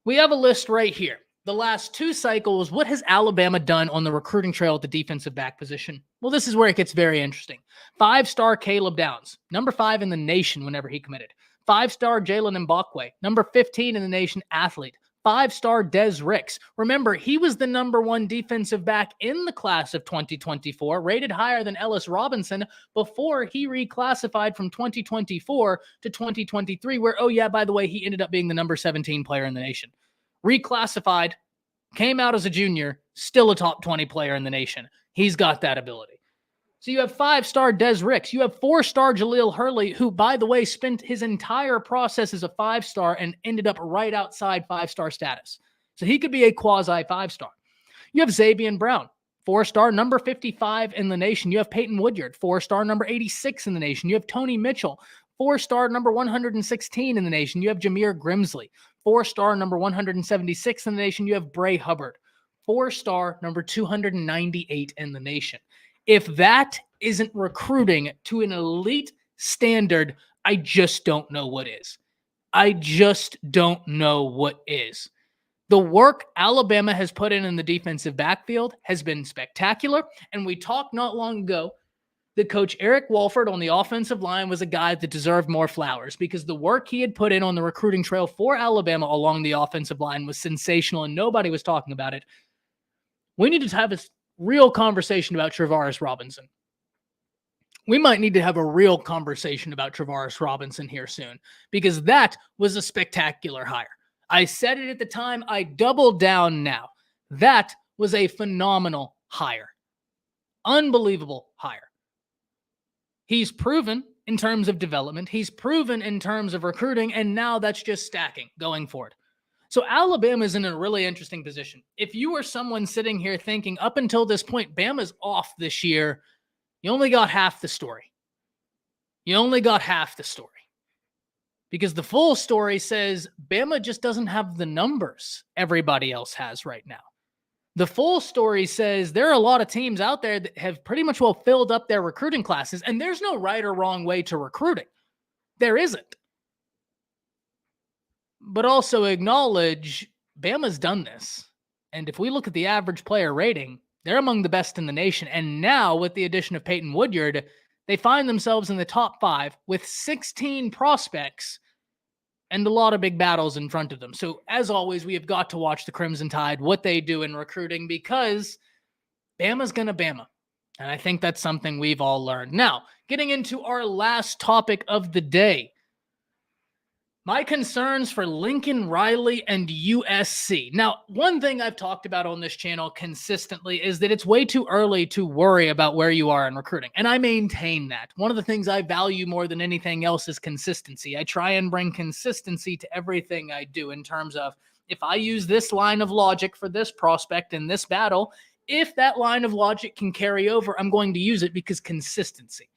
We have a list right here. The last two cycles, what has Alabama done on the recruiting trail at the defensive back position? Well, this is where it gets very interesting. 5-star Caleb Downs, number 5 in the nation whenever he committed. 5-star Jalen Mbakwe, number 15 in the nation athlete. 5-star Des Ricks. Remember, he was the number 1 defensive back in the class of 2024, rated higher than Ellis Robinson before he reclassified from 2024 to 2023, where, oh yeah, by the way, he ended up being the number 17 player in the nation. Reclassified, came out as a junior, still a top 20 player in the nation. He's got that ability. So you have 5-star Des Ricks. You have 4-star Jaleel Hurley, who, by the way, spent his entire process as a 5-star and ended up right outside 5-star status. So he could be a quasi 5-star. You have Xavier Brown, 4-star, number 55 in the nation. You have Peyton Woodyard, 4-star, number 86 in the nation. You have Tony Mitchell, 4-star, number 116 in the nation. You have Jameer Grimsley, 4-star, number 176 in the nation. You have Bray Hubbard, 4-star, number 298 in the nation. If that isn't recruiting to an elite standard, I just don't know what is. I just don't know what is. The work Alabama has put in the defensive backfield has been spectacular. And we talked not long ago that Coach Eric Walford on the offensive line was a guy that deserved more flowers because the work he had put in on the recruiting trail for Alabama along the offensive line was sensational and nobody was talking about it. We need to have real conversation about Travaris Robinson. We might need to have a real conversation about Travaris Robinson here soon, because that was a spectacular hire. I said it at the time. I double down now. That was a phenomenal hire. Unbelievable hire. He's proven in terms of development. He's proven in terms of recruiting. And now that's just stacking going forward. So Alabama is in a really interesting position. If you were someone sitting here thinking up until this point, Bama's off this year, you only got half the story. You only got half the story. Because the full story says Bama just doesn't have the numbers everybody else has right now. The full story says there are a lot of teams out there that have pretty much well filled up their recruiting classes, and there's no right or wrong way to recruiting. There isn't. But also acknowledge Bama's done this. And if we look at the average player rating, they're among the best in the nation. And now with the addition of Peyton Woodyard, they find themselves in the top 5 with 16 prospects and a lot of big battles in front of them. So as always, we have got to watch the Crimson Tide, what they do in recruiting, because Bama's going to Bama. And I think that's something we've all learned. Now, getting into our last topic of the day. My concerns for Lincoln Riley and USC. Now, one thing I've talked about on this channel consistently is that it's way too early to worry about where you are in recruiting. And I maintain that. One of the things I value more than anything else is consistency. I try and bring consistency to everything I do in terms of, if I use this line of logic for this prospect in this battle, if that line of logic can carry over, I'm going to use it, because consistency.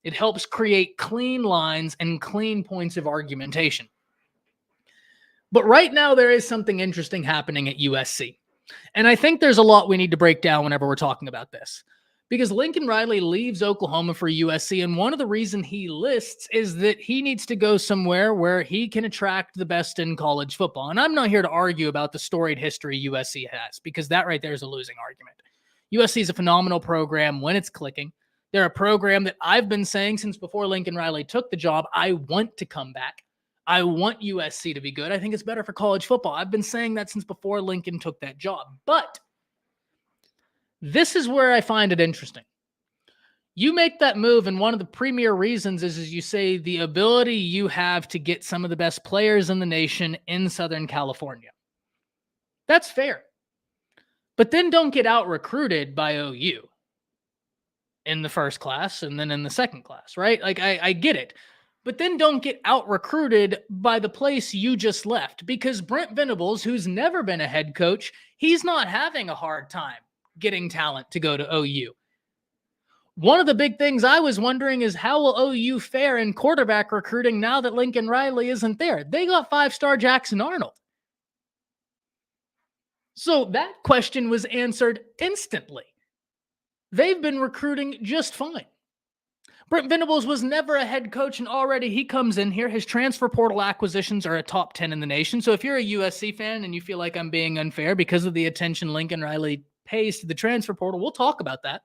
It helps create clean lines and clean points of argumentation. But right now, there is something interesting happening at USC. And I think there's a lot we need to break down whenever we're talking about this. Because Lincoln Riley leaves Oklahoma for USC, and one of the reasons he lists is that he needs to go somewhere where he can attract the best in college football. And I'm not here to argue about the storied history USC has, because that right there is a losing argument. USC is a phenomenal program when it's clicking. They're a program that I've been saying since before Lincoln Riley took the job, I want to come back. I want USC to be good. I think it's better for college football. I've been saying that since before Lincoln took that job. But this is where I find it interesting. You make that move, and one of the premier reasons is you say the ability you have to get some of the best players in the nation in Southern California. That's fair. But then don't get out-recruited by OU. In the first class and then in the second class, right? Like, I get it. But then don't get out-recruited by the place you just left, because Brent Venables, who's never been a head coach, he's not having a hard time getting talent to go to OU. One of the big things I was wondering is, how will OU fare in quarterback recruiting now that Lincoln Riley isn't there? They got 5-star Jackson Arnold. So that question was answered instantly. They've been recruiting just fine. Brent Venables was never a head coach, and already he comes in here. His transfer portal acquisitions are a top 10 in the nation. So if you're a USC fan and you feel like I'm being unfair because of the attention Lincoln Riley pays to the transfer portal, we'll talk about that.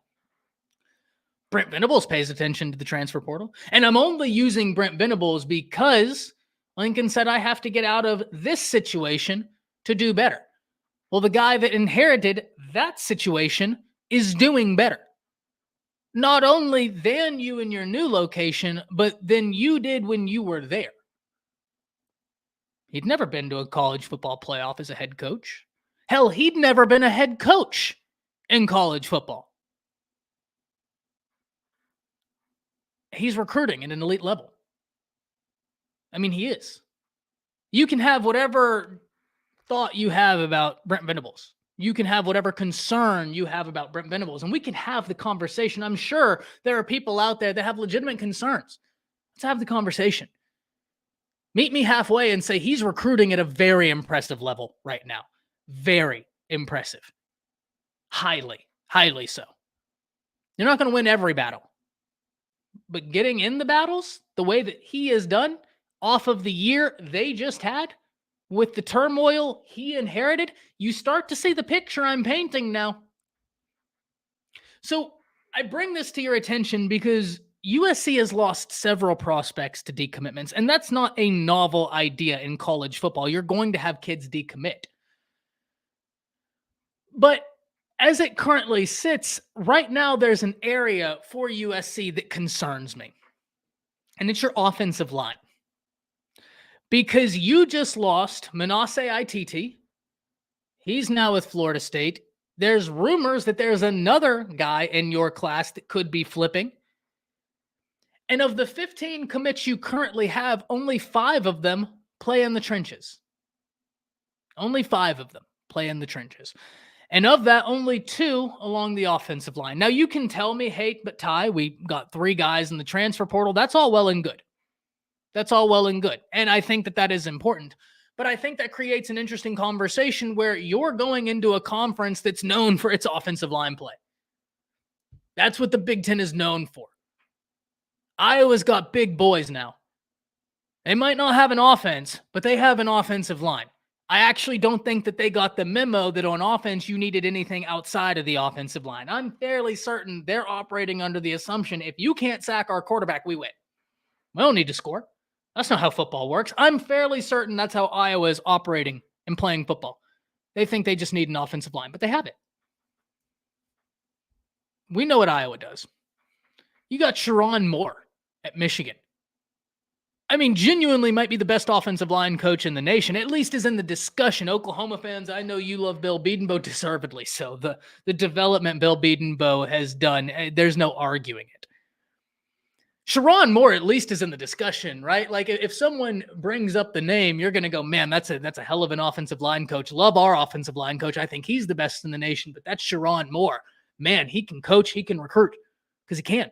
Brent Venables pays attention to the transfer portal. And I'm only using Brent Venables because Lincoln said I have to get out of this situation to do better. Well, the guy that inherited that situation is doing better. Not only than you in your new location, but than you did when you were there. He'd never been to a college football playoff as a head coach. Hell, he'd never been a head coach in college football. He's recruiting at an elite level. I mean, he is. You can have whatever thought you have about Brent Venables. You can have whatever concern you have about Brent Venables, and we can have the conversation. I'm sure there are people out there that have legitimate concerns. Let's have the conversation. Meet me halfway and say he's recruiting at a very impressive level right now. Very impressive. Highly, highly so. You're not going to win every battle. But getting in the battles the way that he has done off of the year they just had, with the turmoil he inherited, you start to see the picture I'm painting now. So I bring this to your attention because USC has lost several prospects to decommitments, and that's not a novel idea in college football. You're going to have kids decommit. But As it currently sits, right now there's an area for USC that concerns me, and it's your offensive line. Because you just lost Manasseh ITT. He's now with Florida State. There's rumors that there's another guy in your class that could be flipping. And of the 15 commits you currently have, only 5 of them play in the trenches. Only 5 of them play in the trenches. And of that, only 2 along the offensive line. Now, you can tell me, hey, but Ty, we got 3 guys in the transfer portal. That's all well and good. That's all well and good. And I think that that is important. But I think that creates an interesting conversation where you're going into a conference that's known for its offensive line play. That's what the Big Ten is known for. Iowa's got big boys now. They might not have an offense, but they have an offensive line. I actually don't think that they got the memo that on offense you needed anything outside of the offensive line. I'm fairly certain they're operating under the assumption if you can't sack our quarterback, we win. We don't need to score. That's not how football works. I'm fairly certain that's how Iowa is operating and playing football. They think they just need an offensive line, but they have it. We know what Iowa does. You got Sharon Moore at Michigan. I mean, genuinely might be the best offensive line coach in the nation, at least is in the discussion. Oklahoma fans, I know you love Bill Bedenbaugh, deservedly so. The development Bill Bedenbaugh has done, there's no arguing it. Sharon Moore at least is in the discussion, right? Like if someone brings up the name, you're going to go, man, that's a hell of an offensive line coach. Love our offensive line coach. I think he's the best in the nation, but that's Sharon Moore. Man, he can coach, he can recruit because he can.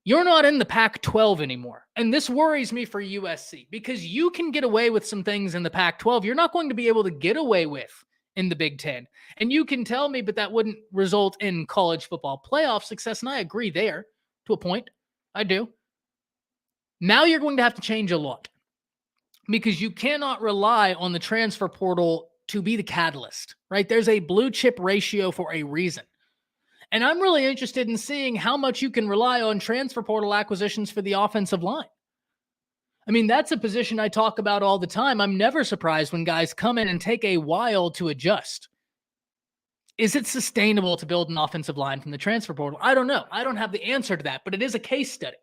You're not in the Pac-12 anymore. And this worries me for USC because you can get away with some things in the Pac-12 you're not going to be able to get away with in the Big Ten. And you can tell me, but that wouldn't result in college football playoff success. And I agree there to a point. I do. Now you're going to have to change a lot because you cannot rely on the transfer portal to be the catalyst, right? There's a blue chip ratio for a reason. And I'm really interested in seeing how much you can rely on transfer portal acquisitions for the offensive line. I mean, that's a position I talk about all the time. I'm never surprised when guys come in and take a while to adjust. Is it sustainable to build an offensive line from the transfer portal? I don't know. I don't have the answer to that, but it is a case study.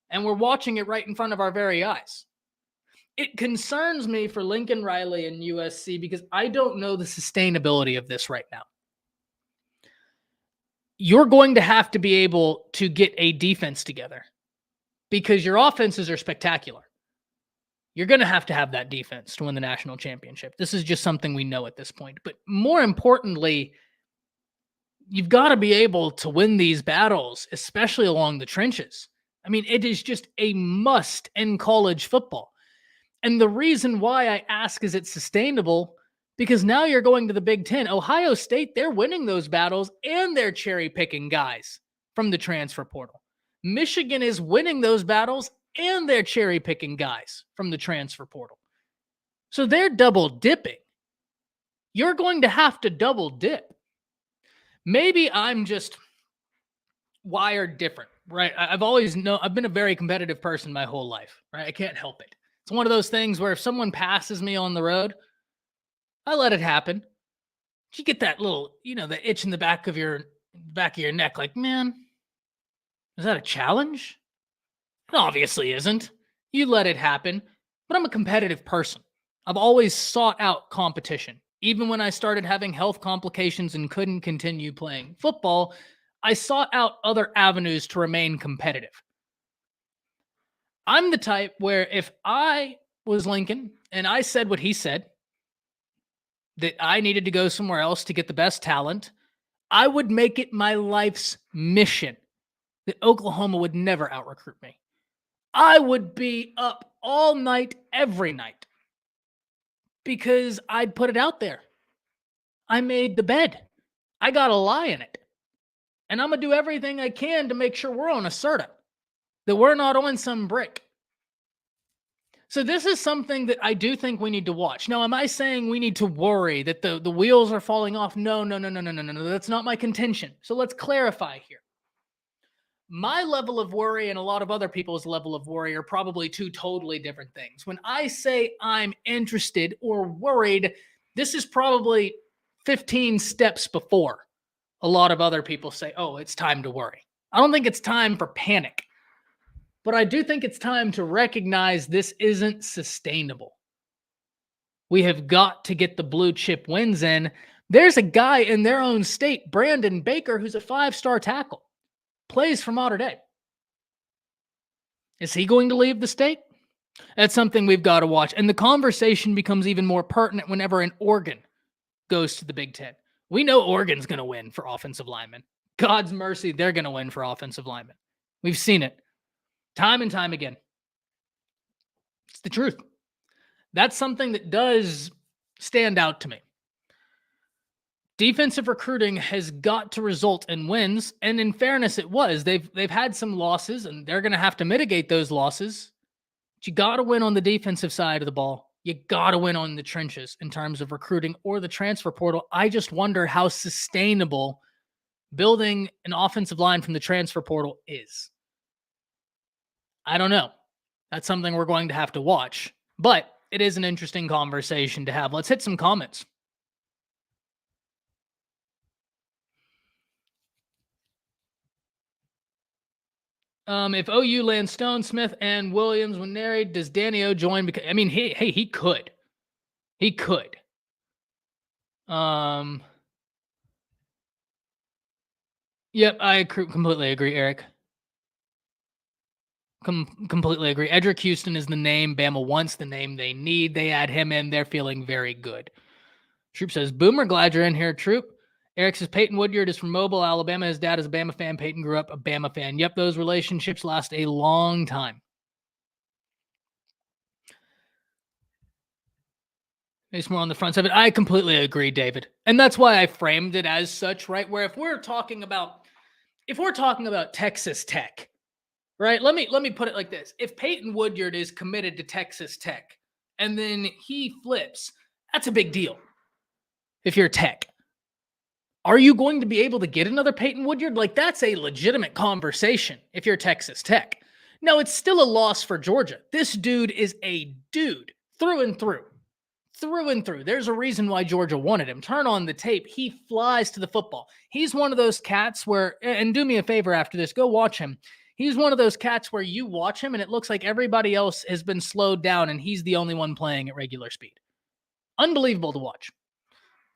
And we're watching it right in front of our very eyes. It concerns me for Lincoln Riley and USC because I don't know the sustainability of this right now. You're going to have to be able to get a defense together because your offenses are spectacular. You're going to have that defense to win the national championship. This is just something we know at this point. But more importantly, you've got to be able to win these battles, especially along the trenches. I mean, it is just a must in college football. And the reason why I ask is it sustainable? Because now you're going to the Big Ten. Ohio State, they're winning those battles and they're cherry-picking guys from the transfer portal. Michigan is winning those battles and they're cherry-picking guys from the transfer portal. So they're double dipping. You're going to have to double dip. Maybe I'm just wired different, right? I've been a very competitive person my whole life, right? I can't help it. It's one of those things where if someone passes me on the road, I let it happen. You get that little, the itch in the back of your neck, like, man, is that a challenge? It obviously isn't. You let it happen. But I'm a competitive person. I've always sought out competition. Even when I started having health complications and couldn't continue playing football, I sought out other avenues to remain competitive. I'm the type where if I was Lincoln and I said what he said, that I needed to go somewhere else to get the best talent, I would make it my life's mission that Oklahoma would never out-recruit me. I would be up all night, every night, because I'd put it out there. I made the bed. I got a lie in it. And I'm going to do everything I can to make sure we're on a Serta, that we're not on some brick. So this is something that I do think we need to watch. Now, am I saying we need to worry that the wheels are falling off? No. That's not my contention. So let's clarify here. My level of worry and a lot of other people's level of worry are probably two totally different things. When I say I'm interested or worried, this is probably 15 steps before a lot of other people say, oh, it's time to worry. I don't think it's time for panic, but I do think it's time to recognize this isn't sustainable. We have got to get the blue chip wins in. There's a guy in their own state, Brandon Baker, who's a 5-star tackle, plays for Mater Dei. Is he going to leave the state? That's something we've got to watch. And the conversation becomes even more pertinent whenever an Oregon goes to the Big Ten. We know Oregon's going to win for offensive linemen. God's mercy, they're going to win for offensive linemen. We've seen it time and time again. It's the truth. That's something that does stand out to me. Defensive recruiting has got to result in wins, and in fairness, it was. They've had some losses, and they're going to have to mitigate those losses. But you got to win on the defensive side of the ball. You got to win on the trenches in terms of recruiting or the transfer portal. I just wonder how sustainable building an offensive line from the transfer portal is. I don't know. That's something we're going to have to watch, but it is an interesting conversation to have. Let's hit some comments. If OU lands Stone, Smith, and Williams when married, does Danny O join? Because I mean, he could. He could. Yep, I completely agree, Eric. Completely agree. Edric Houston is the name Bama wants, the name they need. They add him in. They're feeling very good. Troop says, Boomer, glad you're in here, Troop. Eric says, Peyton Woodyard is from Mobile, Alabama. His dad is a Bama fan. Peyton grew up a Bama fan. Yep, those relationships last a long time. It's more on the front side of it. I completely agree, David. And that's why I framed it as such, right? Where if we're talking about Texas Tech, right? Let me put it like this. If Peyton Woodyard is committed to Texas Tech and then he flips, that's a big deal. If you're Tech, are you going to be able to get another Peyton Woodyard? Like, that's a legitimate conversation if you're Texas Tech. No, it's still a loss for Georgia. This dude is a dude through and through. Through and through. There's a reason why Georgia wanted him. Turn on the tape. He flies to the football. He's one of those cats where, and do me a favor after this, go watch him. He's one of those cats where you watch him and it looks like everybody else has been slowed down and he's the only one playing at regular speed. Unbelievable to watch.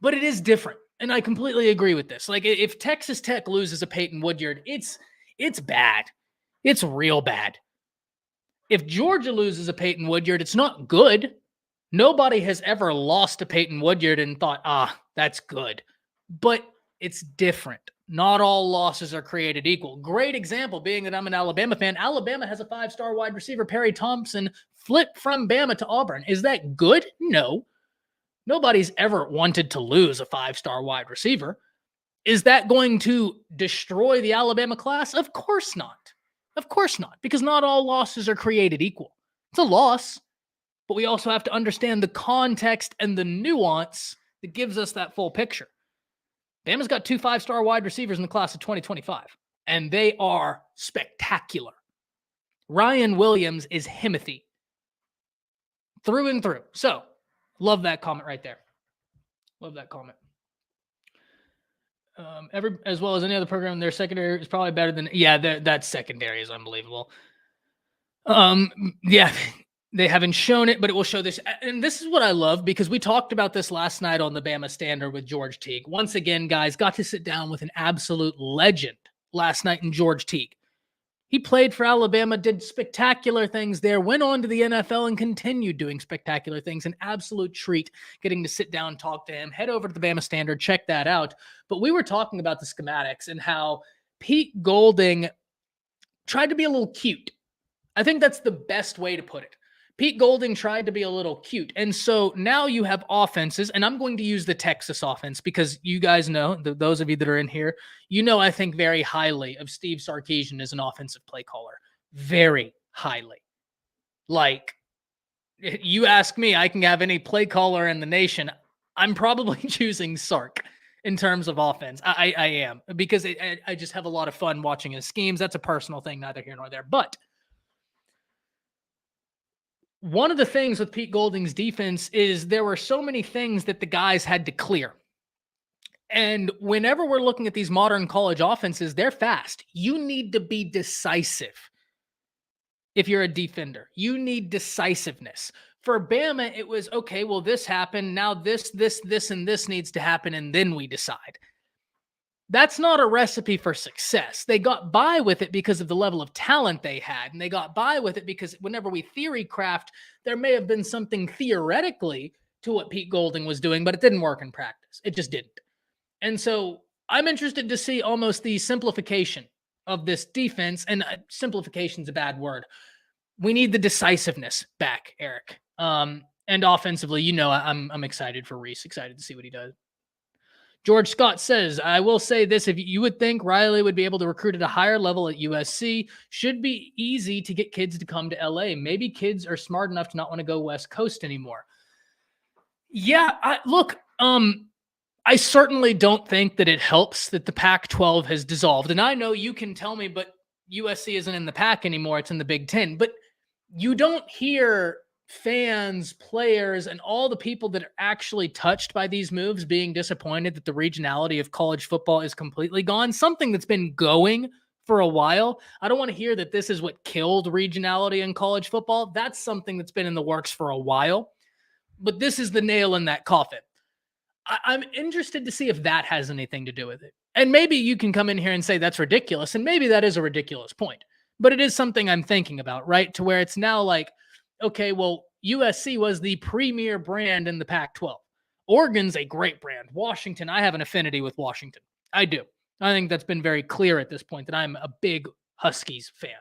But it is different. And I completely agree with this. Like, if Texas Tech loses a Peyton Woodyard, it's bad. It's real bad. If Georgia loses a Peyton Woodyard, it's not good. Nobody has ever lost to Peyton Woodyard and thought, that's good. But it's different. Not all losses are created equal. Great example being that I'm an Alabama fan. Alabama has a 5-star wide receiver, Perry Thompson, flipped from Bama to Auburn. Is that good? No. Nobody's ever wanted to lose a 5-star wide receiver. Is that going to destroy the Alabama class? Of course not. Of course not, because not all losses are created equal. It's a loss. But we also have to understand the context and the nuance that gives us that full picture. Bama's got 2 5-star wide receivers in the class of 2025, and they are spectacular. Ryan Williams is Himothy through and through. So, love that comment right there. Love that comment. As well as any other program, their secondary is probably better than. Yeah, that secondary is unbelievable. Yeah. They haven't shown it, but it will show this. And this is what I love, because we talked about this last night on the Bama Standard with George Teague. Once again, guys, got to sit down with an absolute legend last night in George Teague. He played for Alabama, did spectacular things there, went on to the NFL and continued doing spectacular things. An absolute treat getting to sit down and talk to him. Head over to the Bama Standard, check that out. But we were talking about the schematics and how Pete Golding tried to be a little cute. I think that's the best way to put it. Pete Golding tried to be a little cute. And so now you have offenses, and I'm going to use the Texas offense because you guys know, those of you that are in here, you know I think very highly of Steve Sarkisian as an offensive play caller. Very highly. Like, you ask me, I can have any play caller in the nation. I'm probably choosing Sark in terms of offense. I am, because I just have a lot of fun watching his schemes. That's a personal thing, neither here nor there. But one of the things with Pete Golding's defense is there were so many things that the guys had to clear. And whenever we're looking at these modern college offenses, they're fast. You need to be decisive. If you're a defender, you need decisiveness. For Bama, it was, okay, well, this happened. Now this, and this needs to happen. And then we decide. That's not a recipe for success. They got by with it because of the level of talent they had. And they got by with it because whenever we theory craft, there may have been something theoretically to what Pete Golding was doing, but it didn't work in practice. It just didn't. And so I'm interested to see almost the simplification of this defense. And simplification is a bad word. We need the decisiveness back, Eric. And offensively, I'm excited for Reese, excited to see what he does. George Scott says, I will say this, if you would think Riley would be able to recruit at a higher level at USC, should be easy to get kids to come to LA. Maybe kids are smart enough to not want to go West Coast anymore. Yeah, I certainly don't think that it helps that the Pac-12 has dissolved. And I know you can tell me, but USC isn't in the Pac anymore. It's in the Big Ten. But you don't hear fans, players, and all the people that are actually touched by these moves being disappointed that the regionality of college football is completely gone. Something that's been going for a while. I don't want to hear that this is what killed regionality in college football. That's something that's been in the works for a while. But this is the nail in that coffin. I'm interested to see if that has anything to do with it. And maybe you can come in here and say that's ridiculous. And maybe that is a ridiculous point. But it is something I'm thinking about, right? To where it's now like, okay, well, USC was the premier brand in the Pac-12. Oregon's a great brand. Washington, I have an affinity with Washington. I do. I think that's been very clear at this point that I'm a big Huskies fan.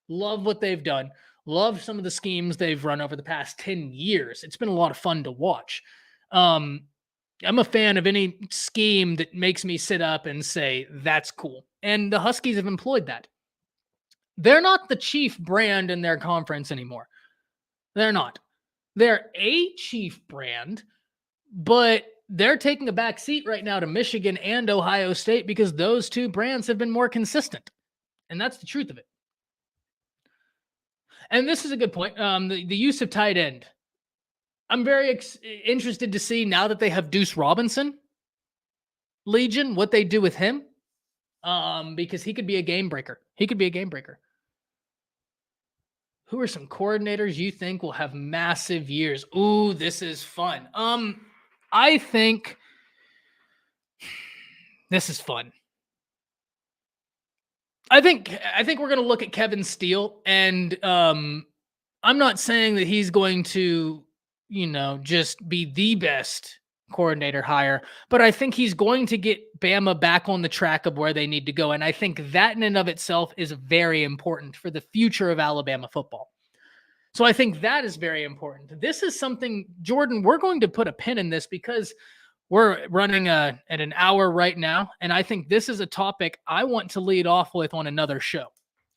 Love what they've done. Love some of the schemes they've run over the past 10 years. It's been a lot of fun to watch. I'm a fan of any scheme that makes me sit up and say, that's cool. And the Huskies have employed that. They're not the chief brand in their conference anymore. They're not. They're a chief brand, but they're taking a back seat right now to Michigan and Ohio State because those two brands have been more consistent. And that's the truth of it. And this is a good point. The use of tight end. I'm very interested to see now that they have Deuce Robinson, Legion, what they do with him, because he could be a game breaker. Who are some coordinators you think will have massive years? Ooh, this is fun. I think this is fun. I think we're going to look at Kevin Steele, and I'm not saying that he's going to, just be the best coordinator hire, but I think he's going to get Bama back on the track of where they need to go. And I think that in and of itself is very important for the future of Alabama football. So I think that is very important. This is something, Jordan, we're going to put a pin in this because we're running at an hour right now. And I think this is a topic I want to lead off with on another show,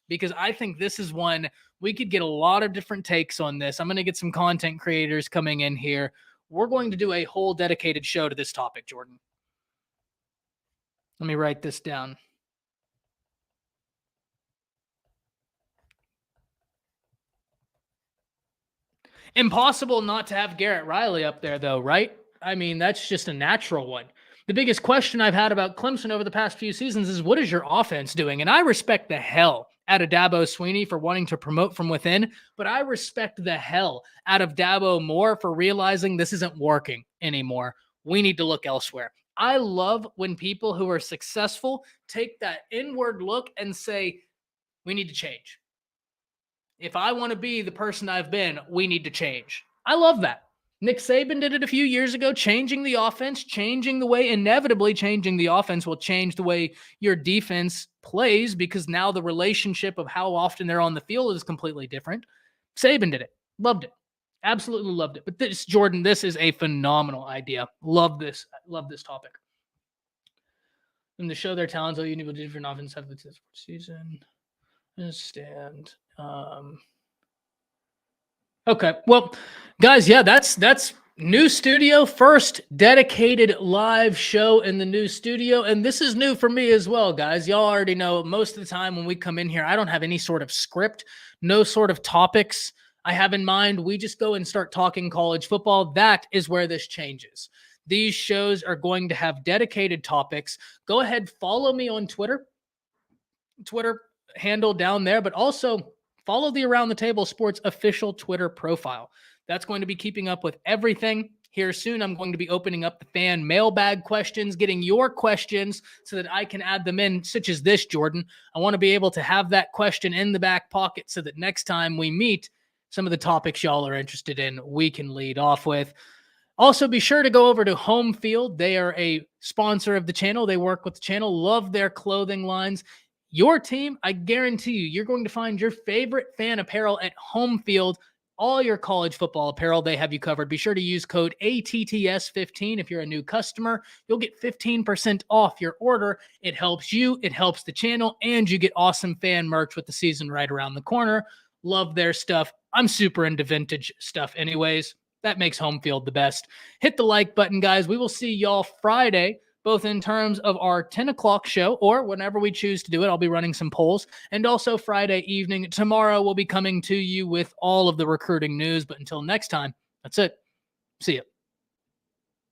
because I think this is one we could get a lot of different takes on this. I'm going to get some content creators coming in here. We're going to do a whole dedicated show to this topic, Jordan. Let me write this down. Impossible not to have Garrett Riley up there, though, right? I mean, that's just a natural one. The biggest question I've had about Clemson over the past few seasons is, what is your offense doing? And I respect the hell out of Dabo Swinney for wanting to promote from within, but I respect the hell out of Dabo more for realizing this isn't working anymore. We need to look elsewhere. I love when people who are successful take that inward look and say, we need to change. If I want to be the person I've been, we need to change. I love that. Nick Saban did it a few years ago, changing the offense, inevitably changing the offense will change the way your defense plays, because now the relationship of how often they're on the field is completely different. Saban did it. Loved it. Absolutely loved it. But this, Jordan, this is a phenomenal idea. Love this. Love this topic. And to show their talents, all you need to do different offense have the season. Understand. Okay. Well, guys, yeah, that's new studio, first dedicated live show in the new studio. And this is new for me as well, guys. Y'all already know most of the time when we come in here, I don't have any sort of script, no sort of topics I have in mind. We just go and start talking college football. That is where this changes. These shows are going to have dedicated topics. Go ahead, follow me on Twitter handle down there, but also follow the Around the Table Sports official Twitter profile. That's going to be keeping up with everything. Here soon, I'm going to be opening up the fan mailbag questions, getting your questions so that I can add them in, such as this, Jordan. I want to be able to have that question in the back pocket so that next time we meet, some of the topics y'all are interested in, we can lead off with. Also, be sure to go over to Home Field. They are a sponsor of the channel. They work with the channel, love their clothing lines. Your team, I guarantee you, you're going to find your favorite fan apparel at Home Field. All your college football apparel, they have you covered. Be sure to use code ATTS15 if you're a new customer. You'll get 15% off your order. It helps you, it helps the channel, and you get awesome fan merch with the season right around the corner. Love their stuff. I'm super into vintage stuff anyways. That makes Home Field the best. Hit the like button, guys. We will see y'all Friday, both in terms of our 10 o'clock show or whenever we choose to do it. I'll be running some polls. And also Friday evening. Tomorrow we'll be coming to you with all of the recruiting news. But until next time, that's it. See ya.